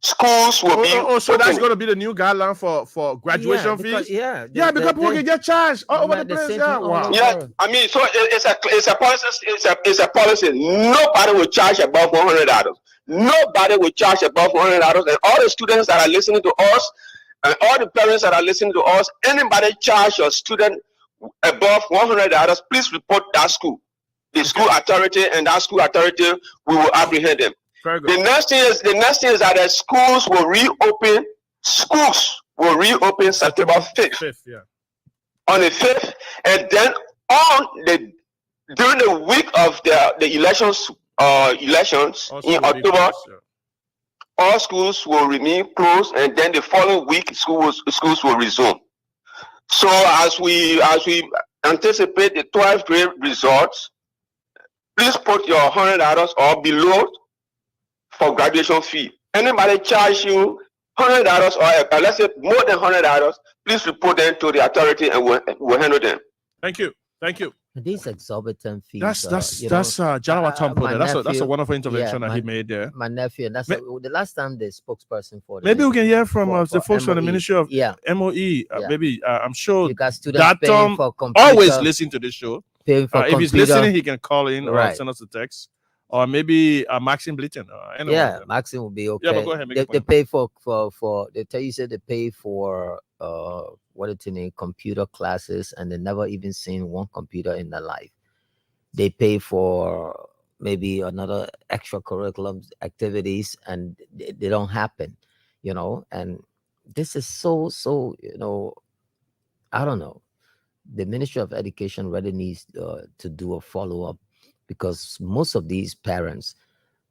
schools will be. So that's going to be the new guideline for graduation fees. Because People can get charged all over the place. Yeah, wow. Yeah, I mean, so it's a policy. It's a policy. Nobody will charge above $100. Nobody will charge above $100. And all the students that are listening to us, and all the parents that are listening to us, anybody charge your student above $100, please report that school. The school authority, and that school authority, we will apprehend them. Very good. The next thing is that the schools will reopen. Schools will reopen September 5th. Yeah. On the 5th, and then during the week of the elections in October, all schools will remain closed, and then the following week schools will resume. So as we anticipate the 12th grade results, please put your $100 or below for graduation fee. Anybody charge you $100 or let's say more than $100, please report them to the authority and we'll handle them. Thank you. These exorbitant fees. That's Jalawa Tom put there. That's a wonderful intervention that he made there. My nephew, and that's the last time the spokesperson for. Maybe we can hear from the folks from the Ministry of MOE. Maybe I'm sure that Tom always listen to this show. If he's listening, he can call in or send us a text. Or maybe Maxim Blitten. Maxim will be okay. Yeah, but go ahead. They pay for they tell you they pay for computer classes, and they never even seen one computer in their life. They pay for maybe another extracurricular activities, and they don't happen, and this is so I don't know. The Ministry of Education really needs to do a follow-up, because most of these parents,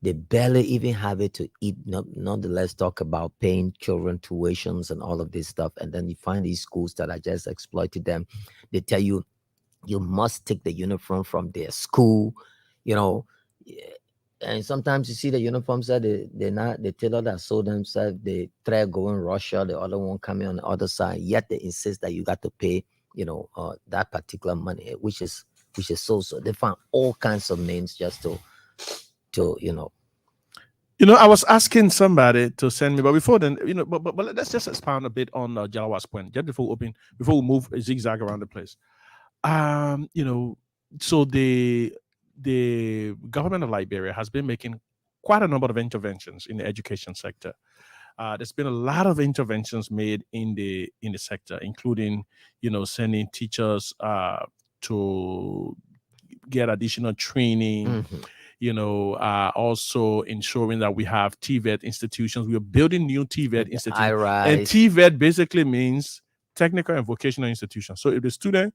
they barely even have it to eat. Nonetheless, talk about paying children tuitions and all of this stuff. And then you find these schools that are just exploiting them. They tell you, you must take the uniform from their school, And sometimes you see the uniforms that the tailor that sold themselves, the thread going Russia, the other one coming on the other side. Yet they insist that you got to pay, that particular money, which is so. They found all kinds of names just to I was asking somebody to send me, but before then, but let's just expound a bit on Jalawa's point, just before we move a zigzag around the place. So the government of Liberia has been making quite a number of interventions in the education sector. There's been a lot of interventions made in the sector, including, sending teachers to get additional training, also ensuring that we have TVET institutions. We are building new TVET institutions. And TVET basically means technical and vocational institutions. So if the student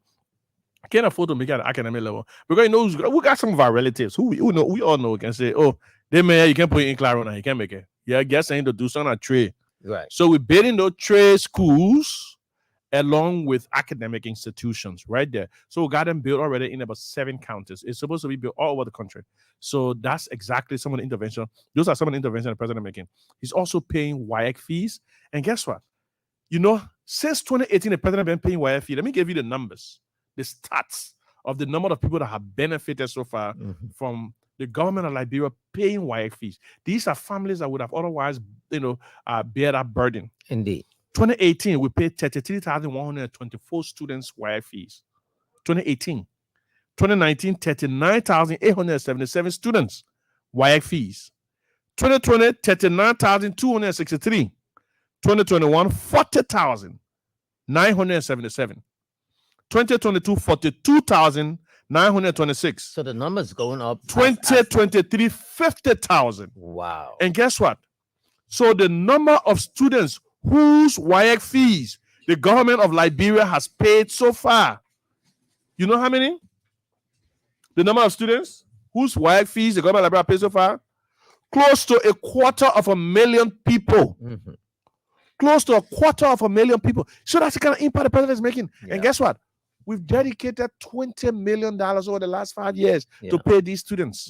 can't afford to make it at academic level, because we got some of our relatives who we all know can say, oh, they may you can put in Clarona, you can make it. Yeah, guess I need to do some trade. Right. So we're building those trade schools along with academic institutions right there. So we got them built already in about 7 counties. It's supposed to be built all over the country. So that's exactly some of the intervention. Those are some of the interventions the president making. He's also paying WAEC fees. And guess what? Since 2018, the president has been paying WAEC fees. Let me give you the numbers, the stats of the number of people that have benefited so far from the government of Liberia paying WAEC fees. These are families that would have otherwise, bear that burden. Indeed. 2018, we paid 33,124 students WAEC fees. 2018. 2019, 39,877 students. WAEC fees. 2020, 39,263. 2021, 40,977. 2022, 42,926. So the number's going up. 2023, 50,000. Wow. And guess what? So the number of students whose WAEC fees the government of Liberia has paid so far, you know how many? The number of students whose WAEC fees the government of Liberia paid so far? Close to 250,000 people. Mm-hmm. Close to 250,000 people. So that's the kind of impact the president is making. Yeah. And guess what? We've dedicated $20 million over the last 5 years to pay these students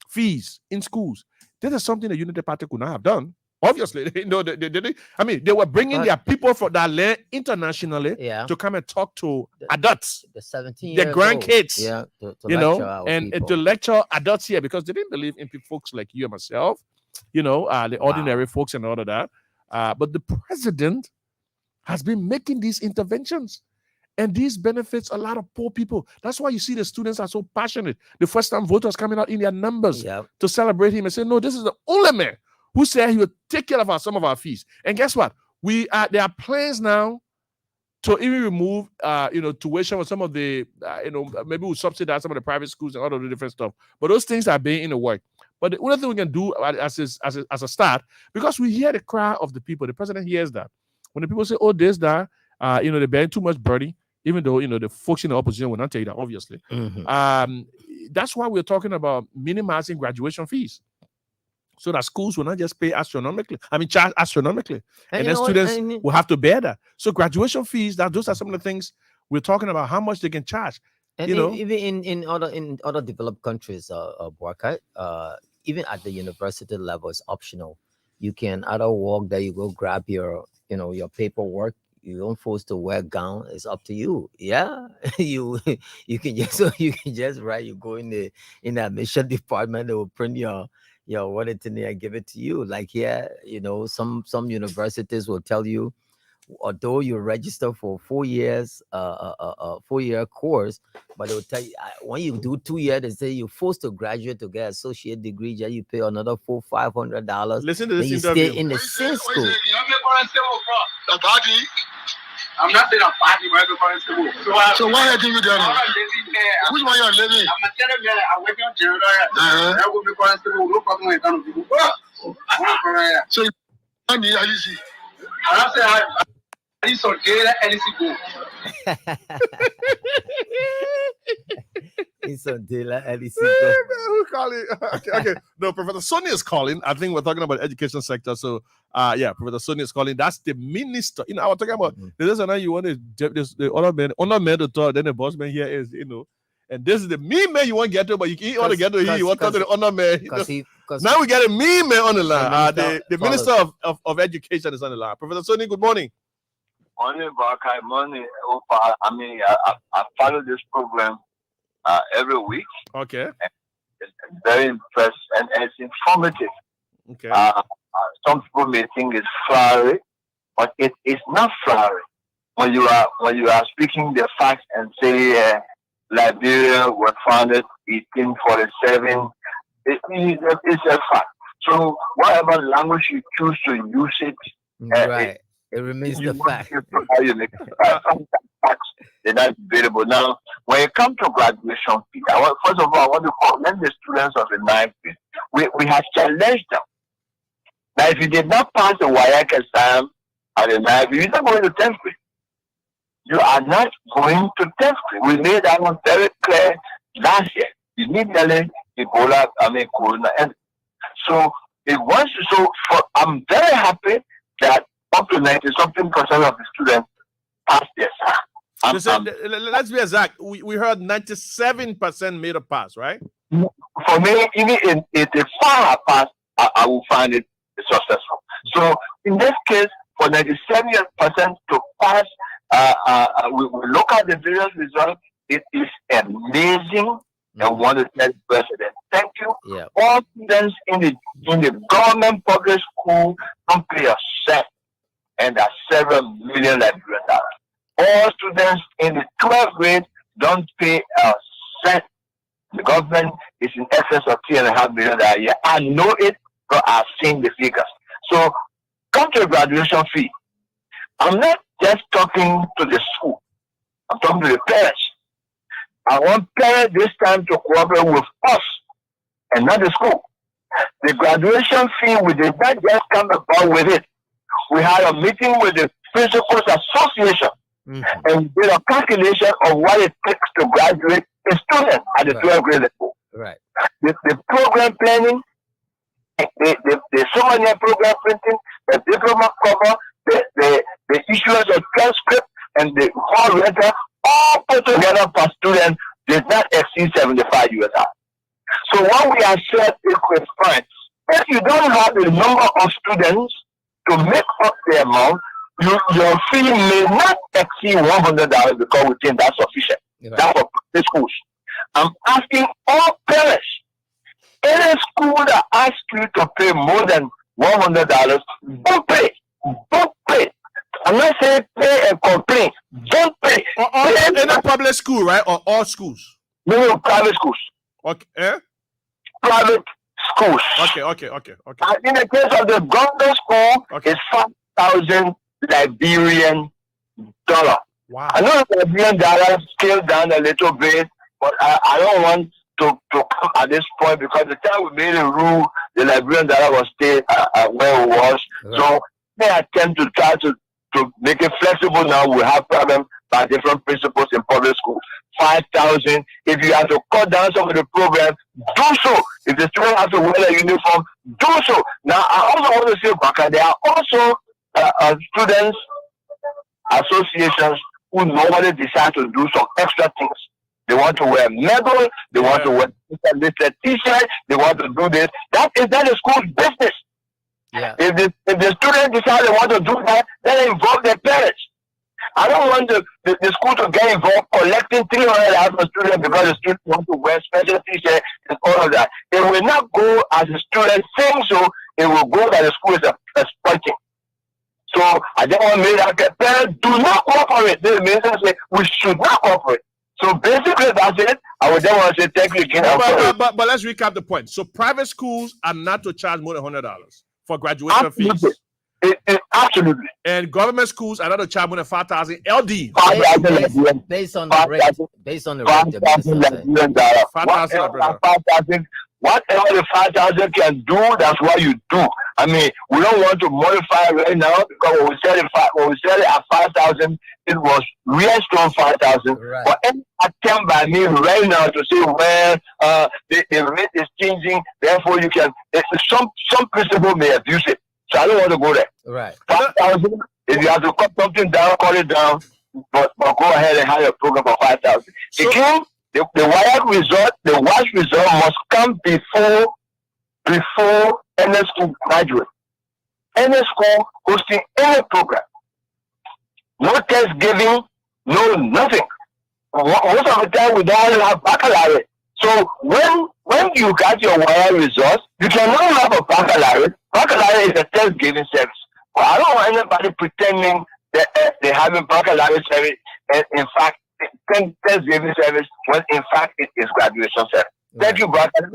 fees in schools. This is something the Unity Party could not have done. Obviously, they were bringing their people from that land internationally to come and talk to adults, the 17 their grandkids, to and to lecture adults here because they didn't believe in folks like you and myself, the ordinary folks and all of that. But the president has been making these interventions. And these benefits a lot of poor people. That's why you see the students are so passionate. The first-time voters coming out in their numbers to celebrate him and say, no, this is the only man who said he would take care of some of our fees. And guess what? There are plans now to even remove, tuition for some of the, maybe we'll subsidize some of the private schools and all of the different stuff. But those things are being in the work. But the only thing we can do as a start, because we hear the cry of the people, the president hears that. When the people say, oh, this, that, they're bearing too much burden, even though, the folks in the opposition will not take that, obviously. Mm-hmm. That's why we're talking about minimizing graduation fees so that schools will not just pay charge astronomically. And then students will have to bear that. So graduation fees, those are some of the things we're talking about, how much they can charge. And even in other developed countries, Boakai, even at the university level, it's optional. You can either walk there, you go grab your paperwork. You don't force to wear a gown. It's up to you. Yeah, you can just write. You go in the admission department. They will print your what it's in there and give it to you. Like here, some universities will tell you, although you register for 4 years, 4-year course, but they will tell you when you do 2 years, they say you're forced to graduate to get associate degree. You pay another $400-500. Listen to this you interview. Stay in the same school. I'm not saying I'm party, but so why are you doing that? Which one you are living? I'm a man. I work on general. I will be constable. Look at my kind of people. So you need LIC. I say I need some data LIC go. It's a dealer LIC. Who calling? Okay. No, Professor Sonia is calling. I think we're talking about the education sector. So, Professor Sonia is calling. That's the minister. I was talking about this and now you want the honor man to talk. Then the boss man here is, and this is the mean man you want to get to, but you want to get to here. You want to talk to the honor man. Now we get a mean man on the line. The minister of education is on the line. Professor Sonia, good morning. Morning, Boakai. Morning, Oldpa. I follow this program every week. Okay. It's very impressive and it's informative. Okay. Some people may think it's flowery, but it is not flowery. When you are speaking the facts and say Liberia was founded 1847, it's a fact. So whatever language you choose to use it, right. It remains the fact. They're not debatable. Now, when it comes to graduation fee, first of all, I want to commend the students of the 9th grade. We have challenged them. Now, if you did not pass the WAEC exam at the 9th grade, you're not going to 10th grade. You are not going to 10th grade. We made that one very clear last year. Immediately, Corona ended. So, I'm very happy that up to 90-something% of the students passed the exam. Let's be exact. We heard 97% made a pass, right? For me, even if a far pass, I will find it successful. So in this case, for 97% to pass, we look at the various results. It is amazing. I want to tell the president, thank you. Yeah. All students in the government public school don't pay a cent, and that's several million Liberian dollars. All students in the 12th grade don't pay a spent. The government is in excess of $3.5 billion a year. I know it because I've seen the figures. So come to a graduation fee. I'm not just talking to the school. I'm talking to the parents. I want parents this time to cooperate with us and not the school. The graduation fee, we did not just come about with it. We had a meeting with the Principals Association and we did a calculation of what it takes to graduate a student at the 12th grade level. Right. The program planning, the souvenir program printing, the diploma cover, the issuance of transcript, and the hall letter, all put together per student did not exceed $75 US. So what we have said is fine. If you don't have the number of students to make up the amount, your fee may not exceed $100 because we think that's sufficient. Right. That's for the schools. I'm asking all parents, any school that asks you to pay more than $100, don't pay. Don't pay. I'm not saying pay and complain. Don't pay. In a public school, right? Or all schools? No, private schools. Okay. Eh? Private schools. Okay. And in the case of the government school, it's 5,000 Liberian dollar. Wow. I know the Liberian dollar scaled down a little bit, but I don't want to come at this point because the time we made a rule, the Liberian dollar was still where it was. Right. So they attempt to try to make it flexible now. We have problems by different principles in public schools. 5,000. If you have to cut down some of the programs, do so. If the student has to wear a uniform, do so. Now, I also want to say, Boakai, there are also students associations who normally decide to do some extra things. They want to wear medal, they want to wear this t-shirt, they want to do this. That is the school's business. Yeah. If the student decide they want to do that, then involve their parents. I don't want the school to get involved collecting $300 for students because the students want to wear special t-shirts and all of that. It will not go as a student saying so, it will go that the school is exploiting. So I just want to make that parents do not cooperate. The minister say we should not cooperate. So basically that's it. I would then want to say thank you again. But let's recap the point. So private schools are not to charge more than $100 for graduation fees. Absolutely. And government schools are not to charge more than 5,000 LD. Based on the rate. Based on the rate. 5,000. Whatever the 5,000 can do, that's what you do. I mean, we don't want to modify right now because when we said it at 5,000, it was real strong 5,000. Right. But any attempt by me right now to say, well, the rate is changing, therefore you can. Some principal may abuse it. So I don't want to go there. Right. 5,000. If you have to cut something down, cut it down. But go ahead and have a program for 5,000. So, again, the WASH result must come before any school graduate. Any school hosting any program. No test giving, no nothing. Most of the time we don't have baccalaureate. So when you got your WASH results, you cannot have a baccalaureate. Baccalaureate is a test giving service. But I don't want anybody pretending that they have a baccalaureate service and in fact test giving service when in fact it is graduation service. Thank you, Boakai.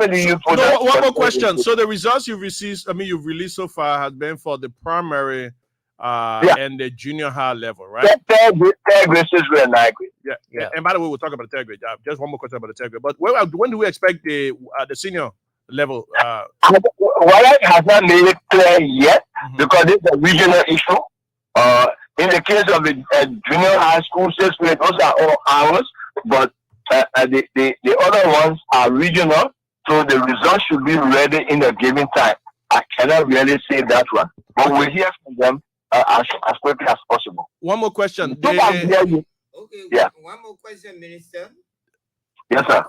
One more question. So the results you've released so far has been for the primary and the junior high level, right? Third grade, 6th grade, and 9th grade. Yeah. And by the way, we'll talk about the third grade. Just one more question about the third grade. But when do we expect the senior level? Well, has not made it clear yet because it's a regional issue. In the case of the junior high school, 6th grade, those are all ours, but the other ones are regional, so the results should be ready in a given time. I cannot really say that one, but we'll hear from them as quickly as possible. One more question. Okay, yeah. One more question, Minister. Yes, sir.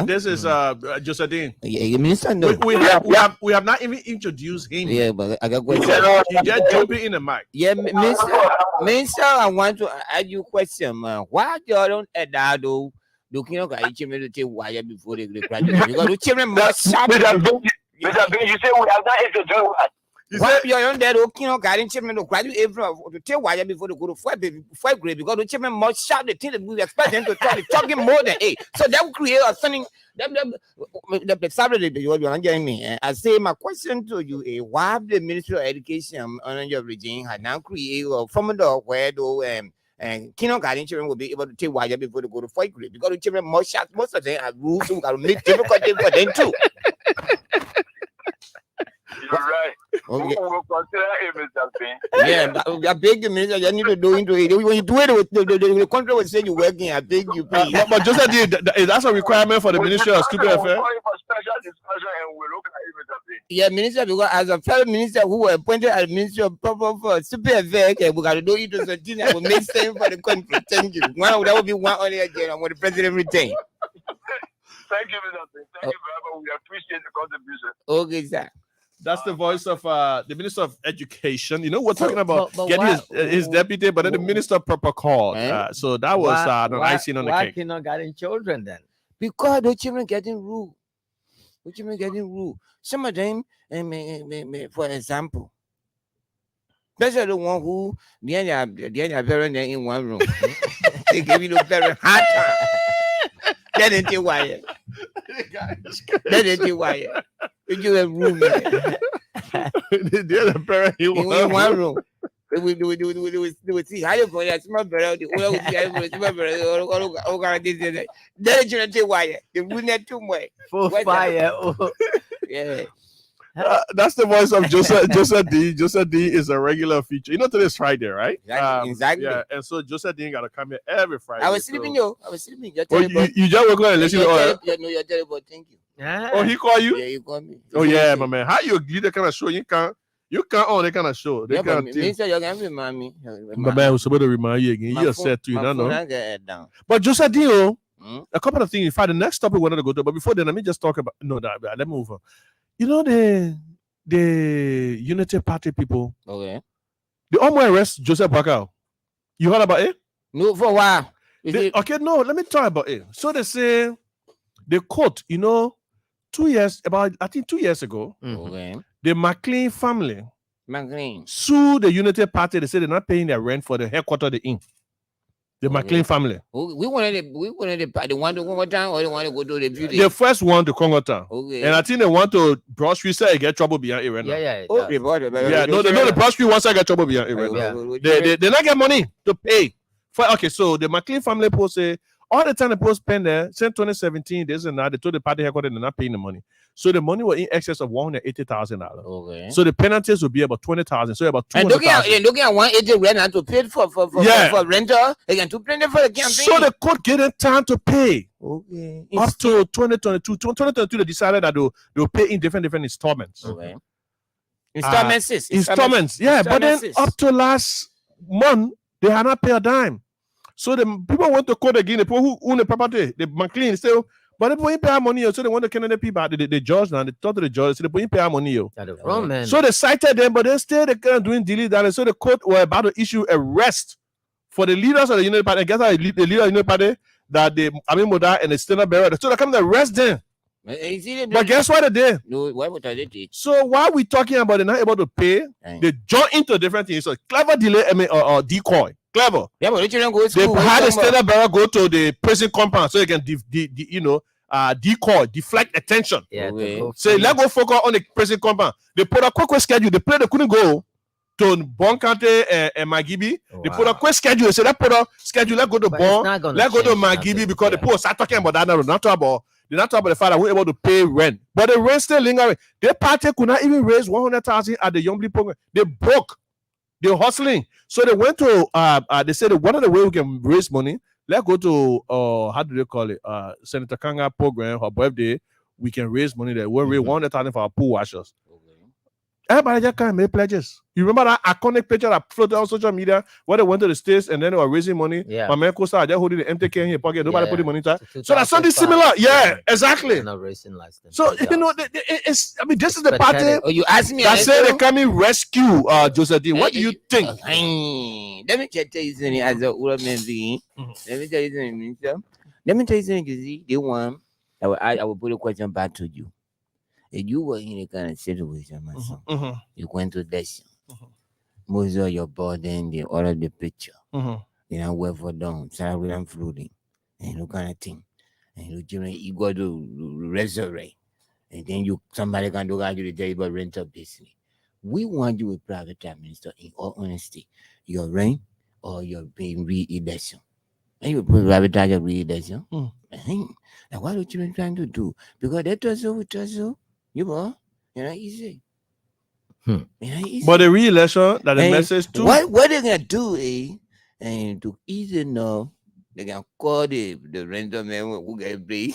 This is Josadine. Minister, no. We have not even introduced him. Yeah, but I got question. He just jumping in the mic. Yeah, Minister, I want to ask you a question, man. Why you don't adado looking at each other to wire before they graduate? You got to tell them more. Mr. B, you say we have not introduced what? Why you're on that? Okay, no, guiding chairman to graduate to tell why before the go to 5 grade because the chairman must shout the thing that we expect them to talking more than 8. So that will create a something. The Saturday you are getting me. I say my question to you: why the Ministry of Education under your regime had now created a formula where though and kindergarten children will be able to take why before they go to 4th grade because the children must shout most of them have rules who can make difficulty for them too. You're right. Okay. We'll consider it, Mr. Bean. Yeah, I beg you, minister, you need to do into it. When you do it, the country will say you're working. I beg you, please. But Joseph, that's a requirement for the Ministry of Stupid Affairs. Yeah, minister, because as a fellow minister who were appointed as minister of proper for Stupid Affairs, we got to do it to something that will make sense for the country. Thank you. That would be one only again what the president retain. Thank you, Mr. Bean. Thank you very much. We appreciate the contribution. Okay, sir. That's the voice of the Minister of Education. You know, we're talking about getting his deputy, but then the Minister proper called. So that was the icing on the cake. Why kindergarten children then? Because the children getting ruled. Some of them, for example, especially the one who their parents in one room. They give you the very hard time. That ain't the wire. That ain't the wire. You have room. The other parent in one room. We see how you go. That's my brother. That is the wire. The room that too much. For fire. Yeah. That's the voice of Joseph D. Joseph D is a regular feature. You know, today's Friday, right? Exactly. Yeah, and so Joseph D got to come here every Friday. I was sleeping, yo. I was sleeping. You just woke up and listen. No, you're terrible. Thank you. Oh, he called you? Yeah, you called me. Oh, yeah, my man. How you lead that kind of show? You can't own that kind of show. They can't. Minister, you're going to remind me. My man was supposed to remind you again. You're set to, you know. But Joseph D, a couple of things. In fact, the next topic we wanted to go to, but before then, let me just talk about. No, let me move on. You know the Unity Party people. Okay. They almost arrest Joseph Boakai. You heard about it? No, for a while. Okay, no, let me talk about it. So they say the court, you know, 2 years ago, okay, the McLean family sued the Unity Party. They said they're not paying their rent for the headquarters they're in. The McLean family. We wanted the one to Congo Town or they want to go to the beauty. The first one to Congo Town. Okay. And I think they want to Broad Street say get trouble behind it right now. Yeah. Oh, the Broad Street wants to get trouble behind it right now. They not get money to pay. Okay, so the McLean family post say all the time the post spend there since 2017, this and that, they told the party headquarters they're not paying the money. So the money was in excess of $180,000. Okay. So the penalties would be about $20,000. So about $200,000. And looking at 180 rent and to pay for renter again to pay for the campaign. So the court getting time to pay. Okay. Up to 2022. 2022, they decided that they'll pay in different installments. Okay. Installments. Yeah, but then up to last month, they had not paid a dime. So the people went to court again. The people who own the property, the McLean, say, but they don't pay our money. So they want to Canadian people. The judge now, they talk to the judge. So they don't pay our money. So they cited them, but they still they kind of doing delete that. So the court were about to issue arrest for the leaders of the United Party. I guess the leader of the United Party that they Amin Moda and the Stena Barrett. So they come to arrest them. But guess what they did? No, why would I do it? So while we talking about they're not able to pay, they join into different things. So clever delay, or decoy. Clever. Yeah, but they go to school. They had the Stena Barrett go to the prison compound so they can decoy, deflect attention. Yeah. Say, let's go focus on the prison compound. They put a quick schedule. The player they couldn't go to Bon County and Magibi. They put a quick schedule. They said, let's put a schedule. Let's go to Bon. Let's go to Magibi because the people start talking about that. They're not talking about the fact that we're able to pay rent. But the rent still lingering. Their party could not even raise 100,000 at the Youngly program. They broke. They're hustling. So they went to they said one of the ways we can raise money, let's go to how do they call it? Senator Kanga program, her birthday. We can raise money there. We'll raise 100,000 for our pool washers. Everybody just can't make pledges. You remember that iconic picture that floated on social media where they went to the States and then they were raising money? Yeah. My man Costa just holding the MTK in his pocket. Nobody put the money inside. So that's something similar. Yeah, exactly. Not racing license. So, you know, this is the party. Oh, you asked me. That said they come in rescue Joseph D. What do you think? Let me tell you something as a woman being. Let me tell you something, Minister. Let me tell you something, you see. The one, I will put a question back to you. if you were in a kind of situation, my son, you went to lesson. Most of your burden, they order the picture. You know, work for them, salary and floating, and no kind of thing. And you go to resurrect. And then somebody can look at you to tell you about rental business. We want you with private time minister in all honesty. Your rent or your being re-election. And you put private time your re-election. Now what are you trying to do? Because they trust you, you know, easy. But the re-election, that the message too. What they're gonna do is, and to easy enough, they can call the rental man who get paid.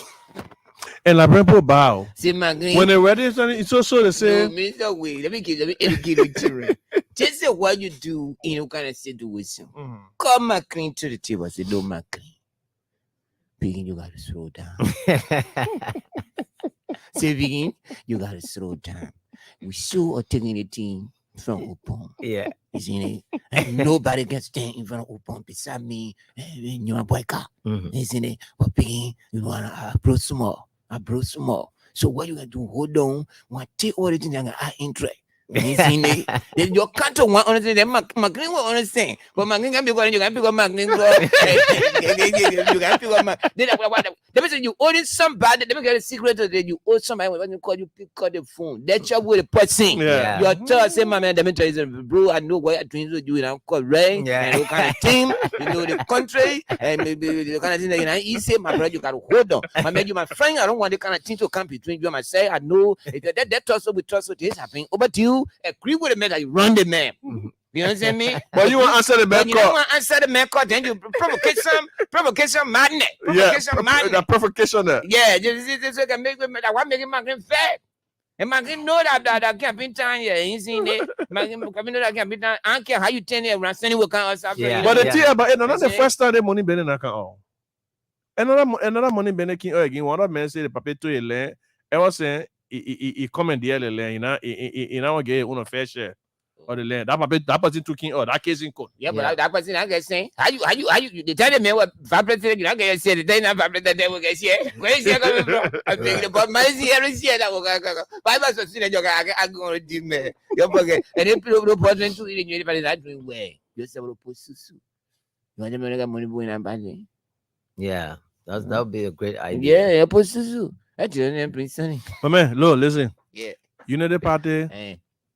And la people bow. See, my green. When they're ready, it's also the same. No, Mr. Way, let me educate the children. Just say what you do in a kind of situation. Come my green to the table. I say, no, my green. Begin, you gotta slow down. Say, begin, you gotta slow down. We sure are taking the team from Oldpa. Yeah. Isn't it? And nobody can stand in front of Oldpa beside me. And you're a Boakai. Isn't it? But begin, you want to approach small. So what you gonna do? Hold on. Want to take all the things that are interest. Then your country want understand. My green will understand. But my green can be going. You can pick up my green. You can pick up my. Then let me say you owe somebody. Let me get a secret that you owe somebody. When you call, you pick up the phone. That's your way to put thing. Your thought say, my man, let me tell you, bro. I know what you're trying to do. And I'm called right. And what kind of team. You know the country and maybe the kind of thing that you know. Easy, my brother. You gotta hold on. My man, you my friend. I don't want the kind of thing to come between you and myself. I know that trust we trust this happening. Over to you. Agree with the man that you run the man. You understand me? But you want to answer the man call. You don't want to answer the man call, then you provocation madness. The provocation there. Yeah, this can make that one making my green fair. And my green know that campaign time, yeah, you see it. My green know that campaign time. I don't care how you turn it around, sending what kind of stuff. But the thing about it, not the first time the money been in account. Another money been again. One of men say the paper to a land. I was saying. He come in the land, you know, get one fair share of the land. That person took in, that case in court. Yeah, but that person I get saying, how you they tell me what vibrated, you know, get said they not vibrated, they will get here. Where is he coming from? I think the my here is here that will go. Bible so see that I go to dim me. You forget, and then people person to eat anybody that doing way. You say what post susu. You want to make money going and buying. Yeah, that would be a great idea. Yeah, post susu. But man, look, listen. Yeah. Unity Party,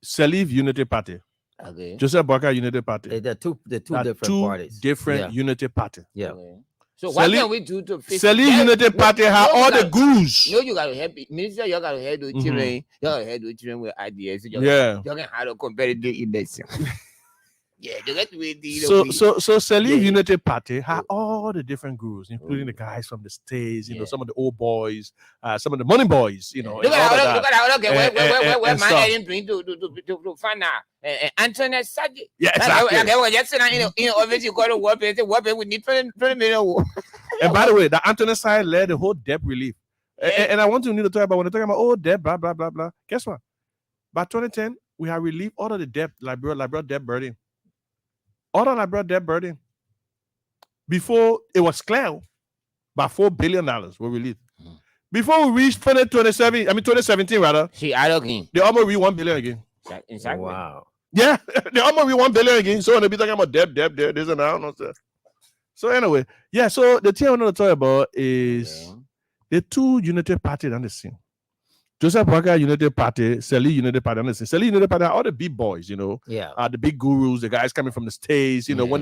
Salif Unity Party. Okay. Joseph Boakai Unity Party. They're two different parties. Different Unity Party. Yeah. Okay. So what can we do to fix Salif Unity Party have all the gurus. You gotta help it. Minister, you gotta help the children. You gotta help the children with ideas. You can have a competitive election. Yeah, they get to so Salif Unity Party had all the different gurus, including the guys from the States, you know, some of the old boys, some of the money boys, you know. Look at where my heading bring to find out Antoinette Saji. Yeah, exactly. Yesterday, obviously, you got to work we need 20 million. And by the way, the Antoinette side led the whole debt relief. And I want to need to talk about when they're talking about debt, blah, blah, blah, blah. Guess what? By 2010, we have relieved all of the debt, Liberia debt burden. All of Liberia debt burden. Before it was clear, by $4 billion were released. Before we reached 2017 rather. See, I don't think they almost reached $1 billion again. Exactly. Wow. Yeah, they almost reached $1 billion again. So they'll be talking about debt, this and that. No stuff. So anyway, yeah. So the thing I want to talk about is the two Unity Party on the scene. Joseph Boakai Unity Party, Salif Unity Party on the scene. Salif Unity Party are all the big boys, you know. Yeah. The big gurus, the guys coming from the States, you know, when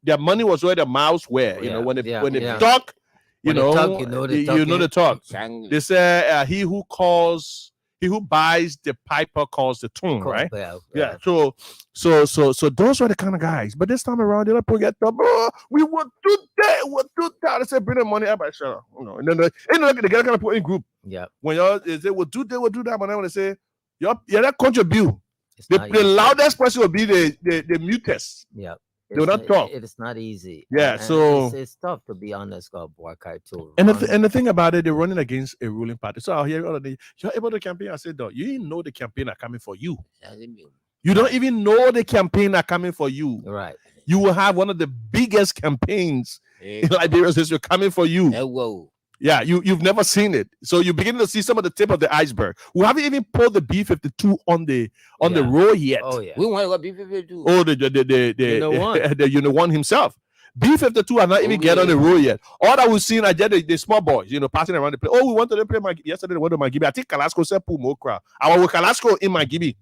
their money was where their mouths were, you know, when they talk, you know the talk. They say he who buys the piper calls the tune, right? Yeah. So those were the kind of guys. But this time around, they don't forget we will do that. They say bring the money up, shut up. You know, and then they get kind of put in group. Yeah. When y'all say we'll do that, but then when they say that contribute, the loudest person will be the mutest. Yeah. They will not talk. It is not easy. Yeah, and so it's tough to be honest about Boakai too. And the thing about it, they're running against a ruling party. So I hear all of the you're able to campaign. I said, no, you didn't know the campaign are coming for you. You don't even know the campaign are coming for you. Right. You will have one of the biggest campaigns in Liberia since you're coming for you. Whoa. Yeah, you've never seen it. So you're beginning to see some of the tip of the iceberg. We haven't even pulled the B-52 on the road yet. Oh yeah. We want to go B-52. Oh, the Unit 1 himself. B-52 are not even get on the road yet. All that we've seen are just the small boys, passing around the place. Oh, we went to play yesterday. They went to Magibi. I think Kalasco said more crowd. I was with Kalasco in Magibi.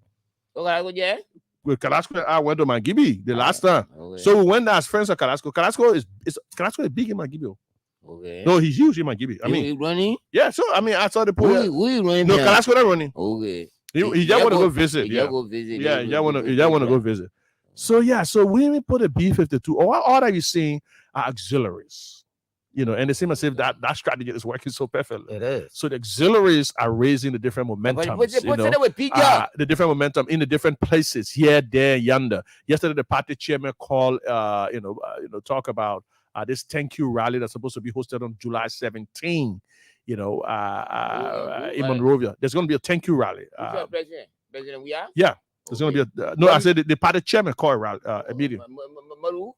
Okay, With Kalasco, I went to Magibi the last time. Okay. So we went there as friends of Kalasco. Kalasco is big in Magibi. Okay. No, he's huge in Magibi. I mean, he running? Yeah, so I mean, I saw the pool. We running? No, Kalasco not running. Okay. He just want to go visit. He Yeah, go visit. yeah, he just want to go visit. So yeah, so we even put a B-52. All that you're seeing are auxiliaries, and it seems as if that strategy is working so perfectly. It is. So the auxiliaries are raising the different momentum. The different momentum in the different places here, there, yonder. Yesterday, the party chairman called, talk about this thank you rally that's supposed to be hosted on July 17. In Monrovia, there's going to be a thank you rally. President, we are. Yeah. There's going to be no. I said the party chairman called a meeting.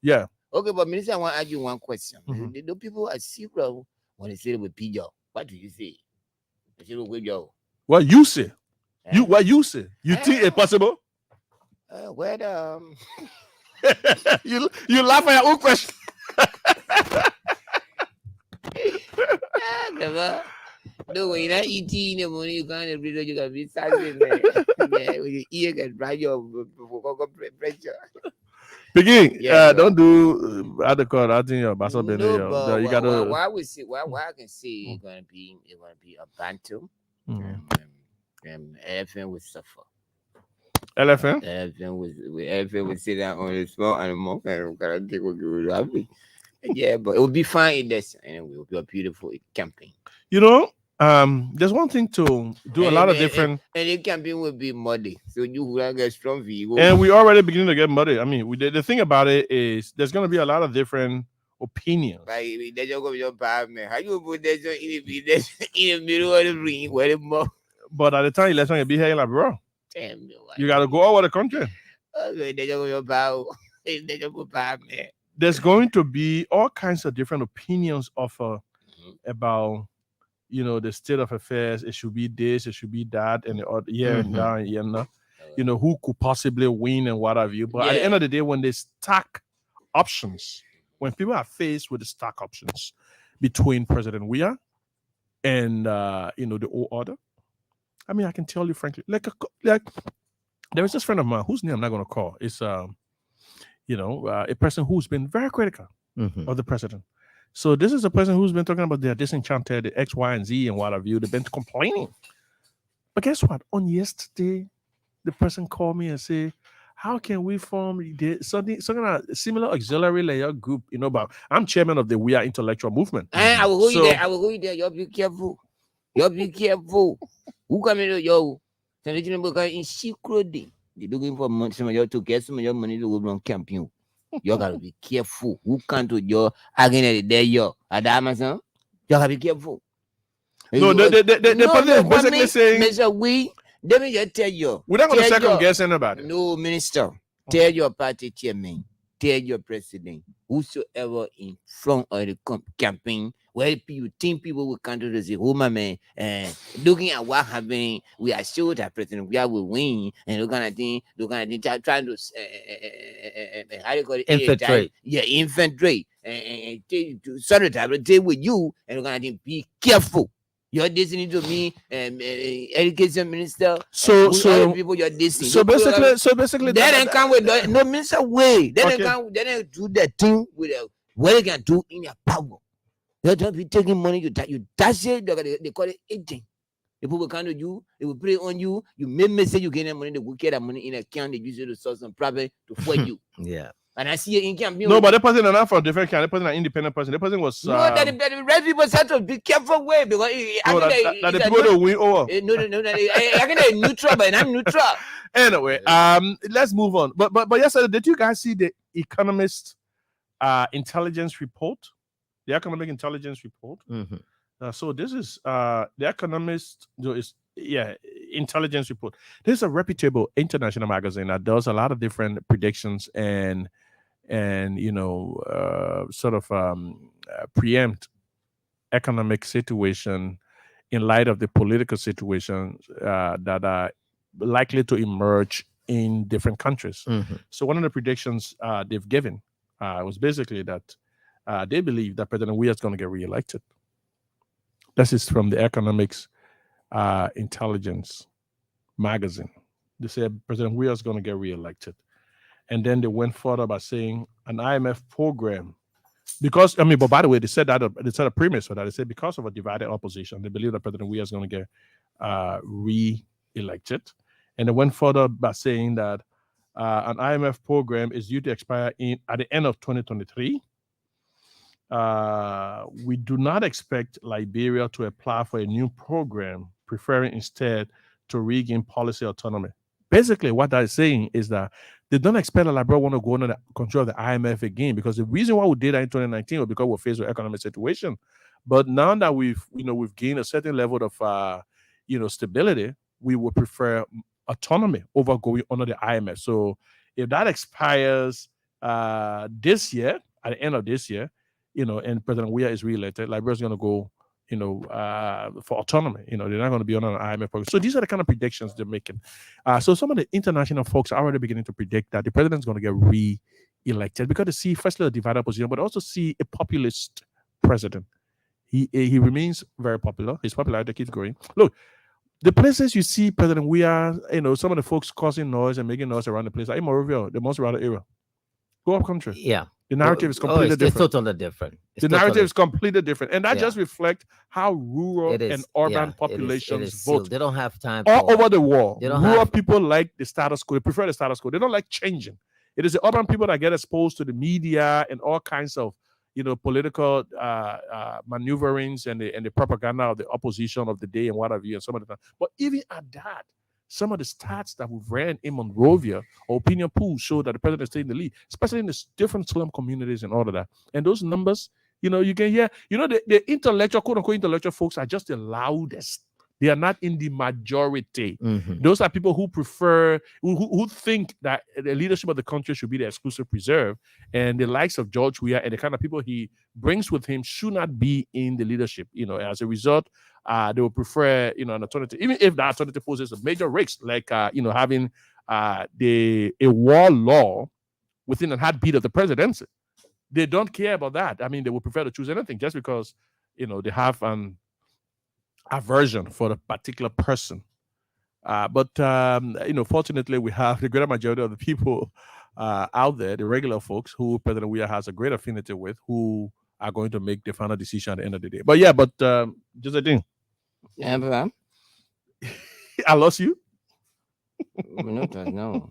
Yeah. Okay, but Minister, I want to ask you one question. Mm-hmm. The people are serious when they say with Pijo. What do you say? They say with Joe. What you say? What you say? You think it's possible? You laugh at your own question. No, when you're not eating the money, you can't read. You can be silent. With your ear can drive your pressure. Begin. Don't do other call. I think your Basso Benio. You gotta. Why I can say it's gonna be a bantu. Elephant will suffer. Elephant will sit down on a small animal and take what you will have. Yeah, but it will be fine in this, and it will be a beautiful campaign. There's one thing to do a lot of different. And the campaign will be muddy, so you will get strong view. And we already beginning to get muddy. I mean, the thing about it is there's going to be a lot of different opinions. How you put that in the middle of the ring? Where the more? But at the time, election will be here, like, bro. Damn, you got to go over the country. There's going to be all kinds of different opinions about the state of affairs. It should be this, it should be that, and and down, who could possibly win and what have you. But at the end of the day, when they stack options, when people are faced with the stack options between President Weah and the old order, I mean, I can tell you frankly, like there is this friend of mine whose name I'm not going to call. It's a person who's been very critical of the president. So this is a person who's been talking about they're disenchanted, the X, Y, and Z, and what have you. They've been complaining. But guess what? On yesterday, the person called me and said, how can we form something similar auxiliary layer group? But I'm chairman of the We Are Intellectual Movement. I will go there. I will go there. You'll be careful. Who come in? Yo, in secret, they're looking for some of you to get some of your money to go on campaign. You gotta be careful. Who can't do your again there? Yo, Adamazon. You gotta be careful. No, the president is basically saying, Mr. Let me just tell you. We're not going to second guess anybody. No, Minister. Tell your party chairman, tell your president, whosoever in front of the campaign, where you think people will come to say, oh, my man, looking at what happened, we are sure that President Weah will win, and look at the thing, trying to, how do you call it? Infiltrate. Yeah, infiltrate. And sort of time, stay with you, and look at the be careful. You're listening to me, education minister. So people you're listening. So basically, they don't come with no minister way. They don't do that thing with what they can do in your power. They don't be taking money. You that's it. They call it aging. The people come to you, they will pray on you. You may message you get that money. They will get that money in account. They use it to source some profit to fund you. Yeah. And I see it in campaign. No, but the person is not from different kind. The person is an independent person. The person was. No, that the red people have to be careful way because the people don't win over. No. I can say neutral, but I'm neutral. Anyway, let's move on. But yesterday, did you guys see the Economist intelligence report? The economic intelligence report. Mm-hmm. So this is the Economist intelligence report. This is a reputable international magazine that does a lot of different predictions and preempt economic situation in light of the political situation that are likely to emerge in different countries. So one of the predictions they've given was basically that they believe that President Weah is going to get reelected. This is from the Economics Intelligence magazine. They said President Weah is going to get reelected. And then they went further by saying an IMF program. Because, but by the way, they said a premise for that. They said because of a divided opposition, they believe that President Weah is going to get re-elected. And they went further by saying that an IMF program is due to expire at the end of 2023. We do not expect Liberia to apply for a new program, preferring instead to regain policy autonomy. Basically, what that is saying is that they don't expect that Liberia want to go under the control of the IMF again, because the reason why we did that in 2019 was because we're faced with economic situation. But now that we've gained a certain level of stability, we would prefer autonomy over going under the IMF. So if that expires this year, at the end of this year, and President Weah is re-elected, Liberia's going to go, for autonomy. They're not going to be on an IMF program. So these are the kind of predictions they're making. So some of the international folks are already beginning to predict that the president's going to get re-elected because they see, firstly, a divided opposition, but also see a populist president. He remains very popular. His popularity keeps growing. Look, the places you see President Weah, some of the folks causing noise and making noise around the place, like Monrovia, the most rather area. Go up country. Yeah. The narrative is completely different. It's totally different. The narrative is completely different. And that just reflects how rural and urban populations vote. They don't have time. All over the world, rural people like the status quo. They prefer the status quo. They don't like changing. It is the urban people that get exposed to the media and all kinds of political maneuverings and the propaganda of the opposition of the day and what have you, and some of the time. But even at that, some of the stats that we've ran in Monrovia or opinion polls show that the president is taking the lead, especially in the different slum communities and all of that. And those numbers, you can hear, the intellectual, quote unquote, intellectual folks are just the loudest. They are not in the majority. Those are people who prefer, who think that the leadership of the country should be the exclusive preserve, and the likes of George Weah and the kind of people he brings with him should not be in the leadership. As a result, they would prefer, an alternative, even if the alternative poses a major risk, like having a war law within a heartbeat of the presidency. They don't care about that. They would prefer to choose anything just because they have an aversion for a particular person. But fortunately, we have the greater majority of the people out there, the regular folks who President Weah has a great affinity with, who are going to make the final decision at the end of the day. But just a thing. Yeah, I lost you. No.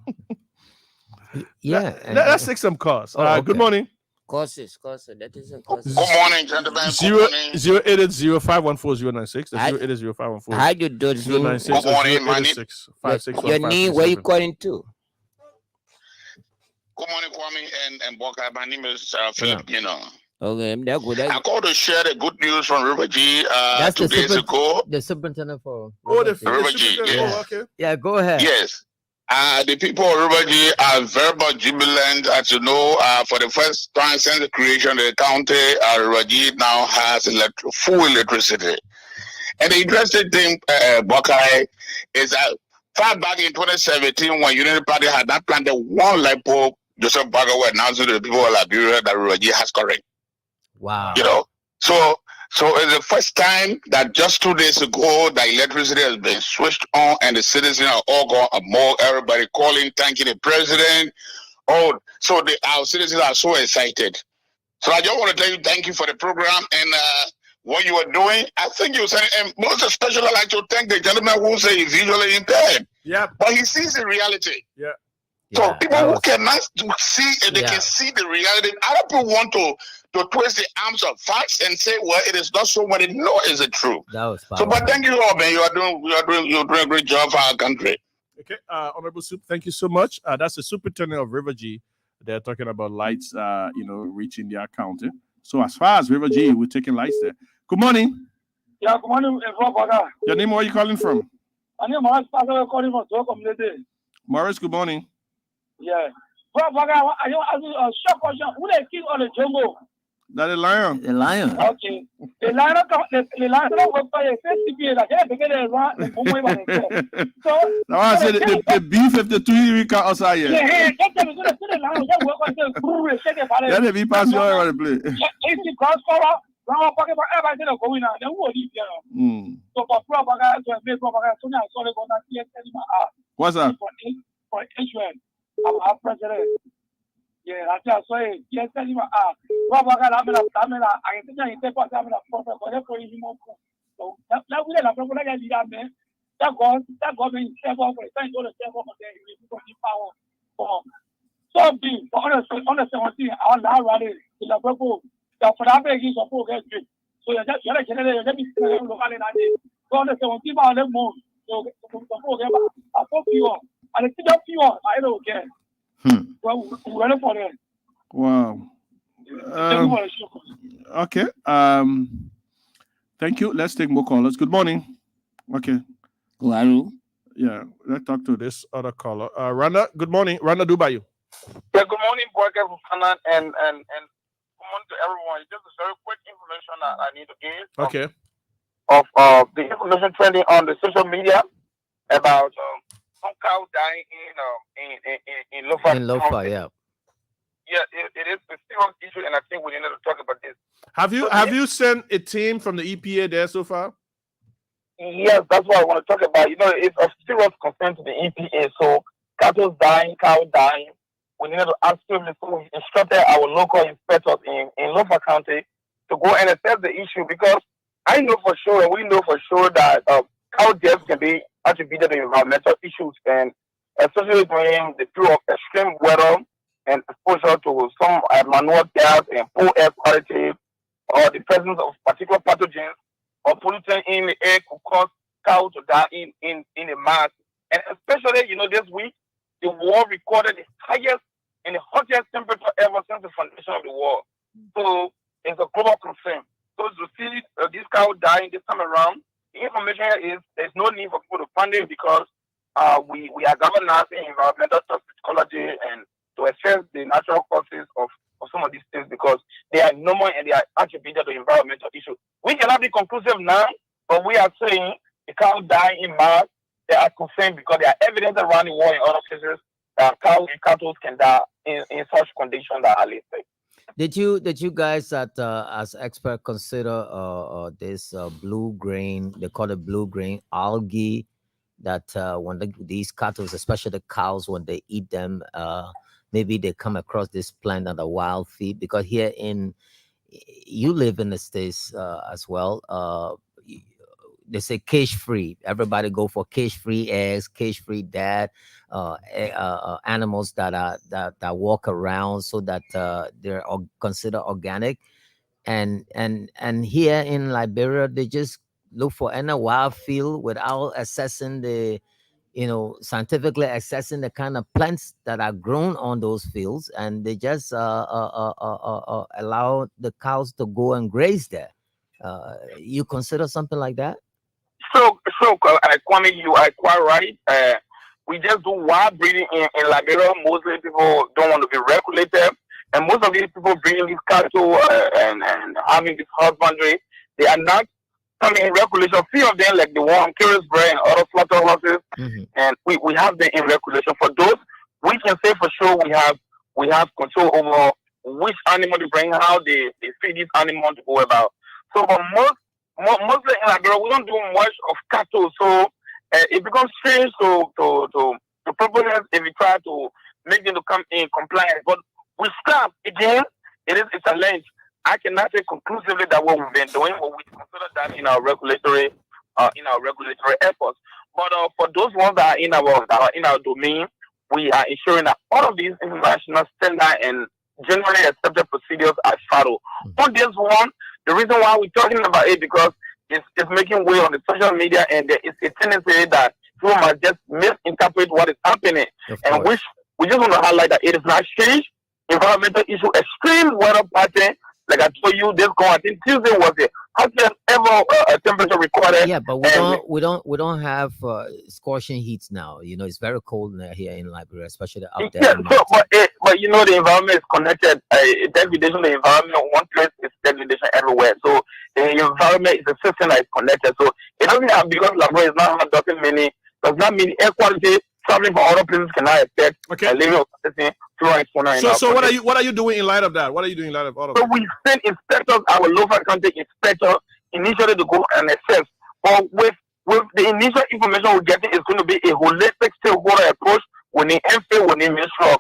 Yeah. Let's take some calls. Okay. Good morning. Courses. That isn't courses. Good morning, gentlemen. 08005140996. That's 08005140996. How you do this? Good morning, my name. Your name, where you calling to? Good morning, Kwame and Boakai. My name is Philip. Okay, that's good. I called to share the good news from River G 2 days ago. The superintendent for River G. Oh, okay. Yeah, go ahead. Yes. The people of River G are very much jubilant. As you know, for the first time since the creation of the county, River G now has full electricity. And the interesting thing, Boakai, is that far back in 2017, when Unity Party had not planted one light bulb, Joseph Baga was announcing to the people of Liberia that River G has correct. Wow. So it's the first time that just 2 days ago the electricity has been switched on and the citizens are all gone among everybody calling, thanking the president. Our citizens are so excited. So I just want to tell you thank you for the program and what you are doing. I think you said, and most especially I'd like to thank the gentleman who said he's visually impaired. Yeah. But he sees the reality. Yeah. So people who cannot see, they can see the reality. Other people want to twist the arms of facts and say, well, it is not so what it know is the truth. That was powerful. So, but thank you all, man. You're doing a great job for our country. Okay, Honorable Soup, thank you so much. That's the superintendent of River G. They're talking about lights, reaching their county. So as far as River G, we're taking lights there. Good morning. Yeah, good morning, brother. Your name, where are you calling from? My name is Pastor calling from Zoo Community. Morris, good morning. Yeah. Brother, I want to ask you a short question. Who they kill on the jungle? That the lion. The lion. Okay. The lion don't work for a festival like that. They get it wrong. So now I said the B-52 we can outside here. Yeah, the lion just work on the Yeah, the B-pass you already play. It's the cross cover. Now I'm talking about everybody going on. Then what is there? So for propaganda, to make propaganda, so now I saw they go to see what's that? For Israel, our president. Yeah, that's just why. Yes, tell him propaganda. I think I take what I'm going for him. So that we let the propaganda lead up there. That government step up for the time to step up there. He will be power for something. For on the 17, our now rally in the purple. So for that, he support get good. So you just let me see the local in so on the 17 on the moon. So support them. I support you. And it's not pure. I don't care. Well, we're ready for that. Wow. Okay. Thank you. Let's take more callers. Good morning. Okay. Hello. Yeah. Let's talk to this other caller. Rana. Good morning. Rana Dubayu. Yeah. Good morning, Boakai, Fofana, and good morning to everyone. Just a very quick information that I need to give. Okay. Of the information trending on the social media about some cow dying in Lofa. In Lofa, yeah. Yeah, it is a serious issue, and I think we need to talk about this. Have you sent a team from the EPA there so far? Yes, that's what I want to talk about. You know, it's of serious concern to the EPA. So cattle dying, cow dying. We need to actively, so we instructed our local inspectors in Lofa County to go and assess the issue, because I know for sure, and we know for sure that cow deaths can be attributed to environmental issues, and especially during the period of extreme weather and exposure to some manure gas and poor air quality, or the presence of particular pathogens or pollutant in the air could cause cows to die in a mass. And especially, you know, this week, the war recorded the highest and the hottest temperature ever since the foundation of the war. So it's a global concern. So to see this cow dying this time around, the information here is there's no need for people to panic, because we are governing environmental toxicology and to assess the natural causes of some of these things, because they are normal and they are attributed to environmental issues. We cannot be conclusive now, but we are saying the cow dying in mass. They are concerned because there are evidence around the world in other places that cows and cattle can die in such conditions that are listed. Did you guys as experts consider this blue grain? They call it blue grain algae. That when these cattle, especially the cows, when they eat them, maybe they come across this plant on the wild feed. Because here you live in the States as well. They say cage-free. Everybody go for cage-free eggs, cage-free animals that walk around, so that they're considered organic. And here in Liberia, they just look for any wild field without assessing scientifically assessing the kind of plants that are grown on those fields, and they just allow the cows to go and graze there. You consider something like that? So, Kwame, you are quite right. We just do wild breeding in Liberia. Mostly people don't want to be regulated, and most of these people breeding these cattle and having this husbandry, they are not coming in regulation. Few of them, like the one I'm curious breed and other slaughterhouses, and we have them in regulation. For those, we can say for sure we have control over which animal to bring, how they feed these animals to go about. So, but mostly in Liberia, we don't do much of cattle, so it becomes strange to proponents if we try to make them to come in compliance. But we start again. It's a challenge. I cannot say conclusively that what we've been doing, but we consider that in our regulatory efforts. But for those ones that are in our domain, we are ensuring that all of these international standard and generally accepted procedures are followed. On this one, the reason why we're talking about it, because it's making way on the social media, and there is a tendency that people might just misinterpret what is happening, and which we just want to highlight that it is not change, environmental issue, extreme weather pattern like I told you, this I think Tuesday was the hottest ever temperature recorded. Yeah, but we don't have scorching heats now. You know, it's very cold here in Liberia, especially up there. Yeah, so, but you know, the environment is connected. Degradation of the environment, one place is degradation everywhere. So the environment is a system that is connected. So it doesn't have, because Liberia is not doesn't mean air quality traveling from other places cannot affect living of citizen. So what are you doing in light of that? What are you doing in light of all of that? So we send inspectors, our local country inspector, initially to go and assess. But with the initial information we're getting, is going to be a holistic stakeholder approach. We need MFA, we need Ministry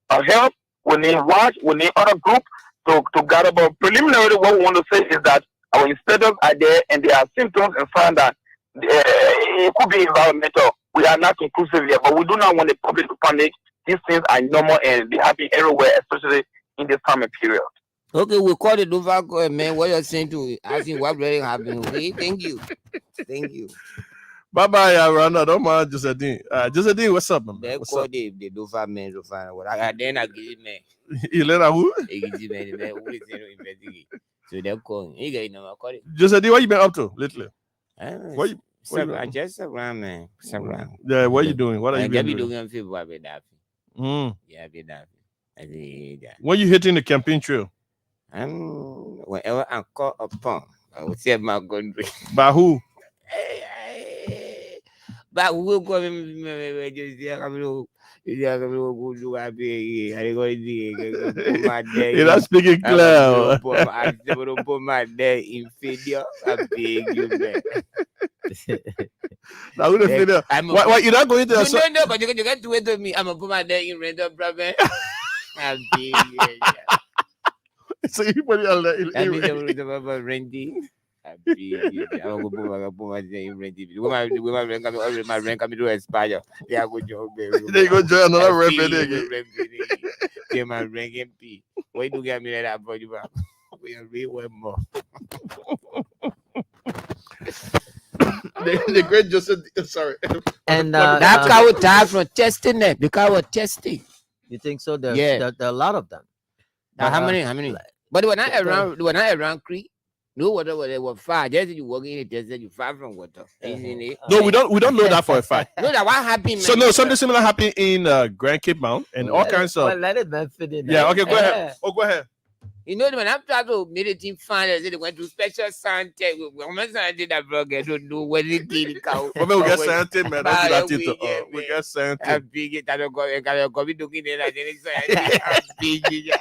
of Health, we need WASH, we need other group to gather. But preliminarily, what we want to say is that our inspectors are there and there are symptoms and signs that it could be environmental. We are not conclusive yet, but we do not want the public to panic. These things are normal and they happen everywhere, especially in this time period. Okay, we call the Dover man. What you're saying to asking what really happened? Okay, thank you. Bye bye, Rana. Don't mind Josephine. Josephine, what's up, man? They call the Dover man to find what I then I give it, man. Elena, who? So they're calling. You know, call it. Josephine, what you been up to lately? What you just around, man. Around. Yeah, what are you doing? What are you doing? Yeah, be that. When you hitting the campaign trail? Whenever I'm called upon, I will say my country. By who? But who will go You're not speaking clear. My day inferior. I beg you, man. Why you're not going to? No, but you can do it to me. I'm gonna put my day in rental problem. I beg you. So you put it on the renting. I'm gonna put my day in renting. My rent coming to expire. They are going to they go join another rent. They my rent MP. Why do you get me that body back? We are really one more. The great Joseph, sorry. And that cow died from testing them. The cow was testing. You think so? There are a lot of them. How many? But when I around Creek, no water where they were far. Just you walk in the desert, you far from water. No, we don't know that for a fact. No, that what happened. So no, something similar happened in Grand Cape Mount and all kinds of. Well, let it fit in. Yeah, okay, go ahead. Oh, go ahead. You know, when I'm trying to meet a team finals, they went to special Santa. When I did that vlog, I don't know where they kill the cow. We get Santa, man. We get Santa. I'm big it. I don't go be looking at it. I'm big it.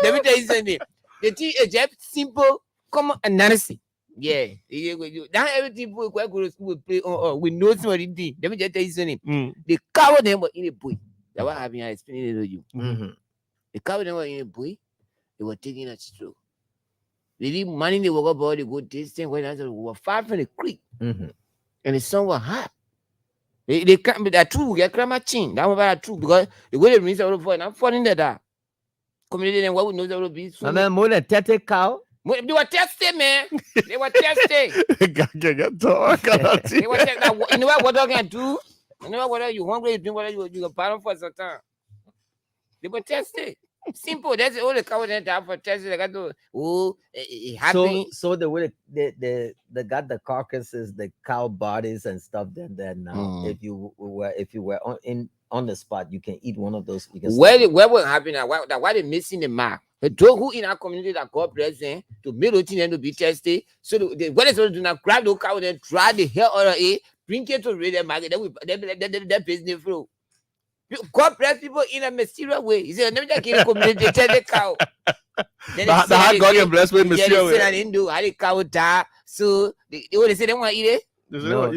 Let me tell you something. The thing is just simple, common analysis. Yeah. Now everything we go to school, we play we know somebody. Let me just tell you something. The cow never in a boy. That's what happened. I explained it to you. The cow never in a boy. They were taking a stroke. They didn't money they walk about the good distance when I were far from the creek. And the sun was hot. They can't be that true. We get climate change. That was very true because the way they rinse out of and I'm falling that. Community and what we know that will be. I mean, more than 30 cow. They were testing, man. They were testing. They were testing. You know what water can do? You know what you hungry, you drink water, you can pardon for some time. They were testing. Simple. That's all the cow that have for testing. They got to it happened. So the way they got the carcasses, the cow bodies and stuff. Then now, if you were on the spot, you can eat one of those. Where will happen? Why they missing the mark? The dog who in our community that call present to make the thing and to be tested. So what is going to do now? Grab the cow and try the hair or bring it to read the market. That business flow. God bless people in a mysterious way. He said, "Let me just community tell the cow." The hard God can bless with mysterious way. I didn't do how the cow die. So they say they want to eat it. No.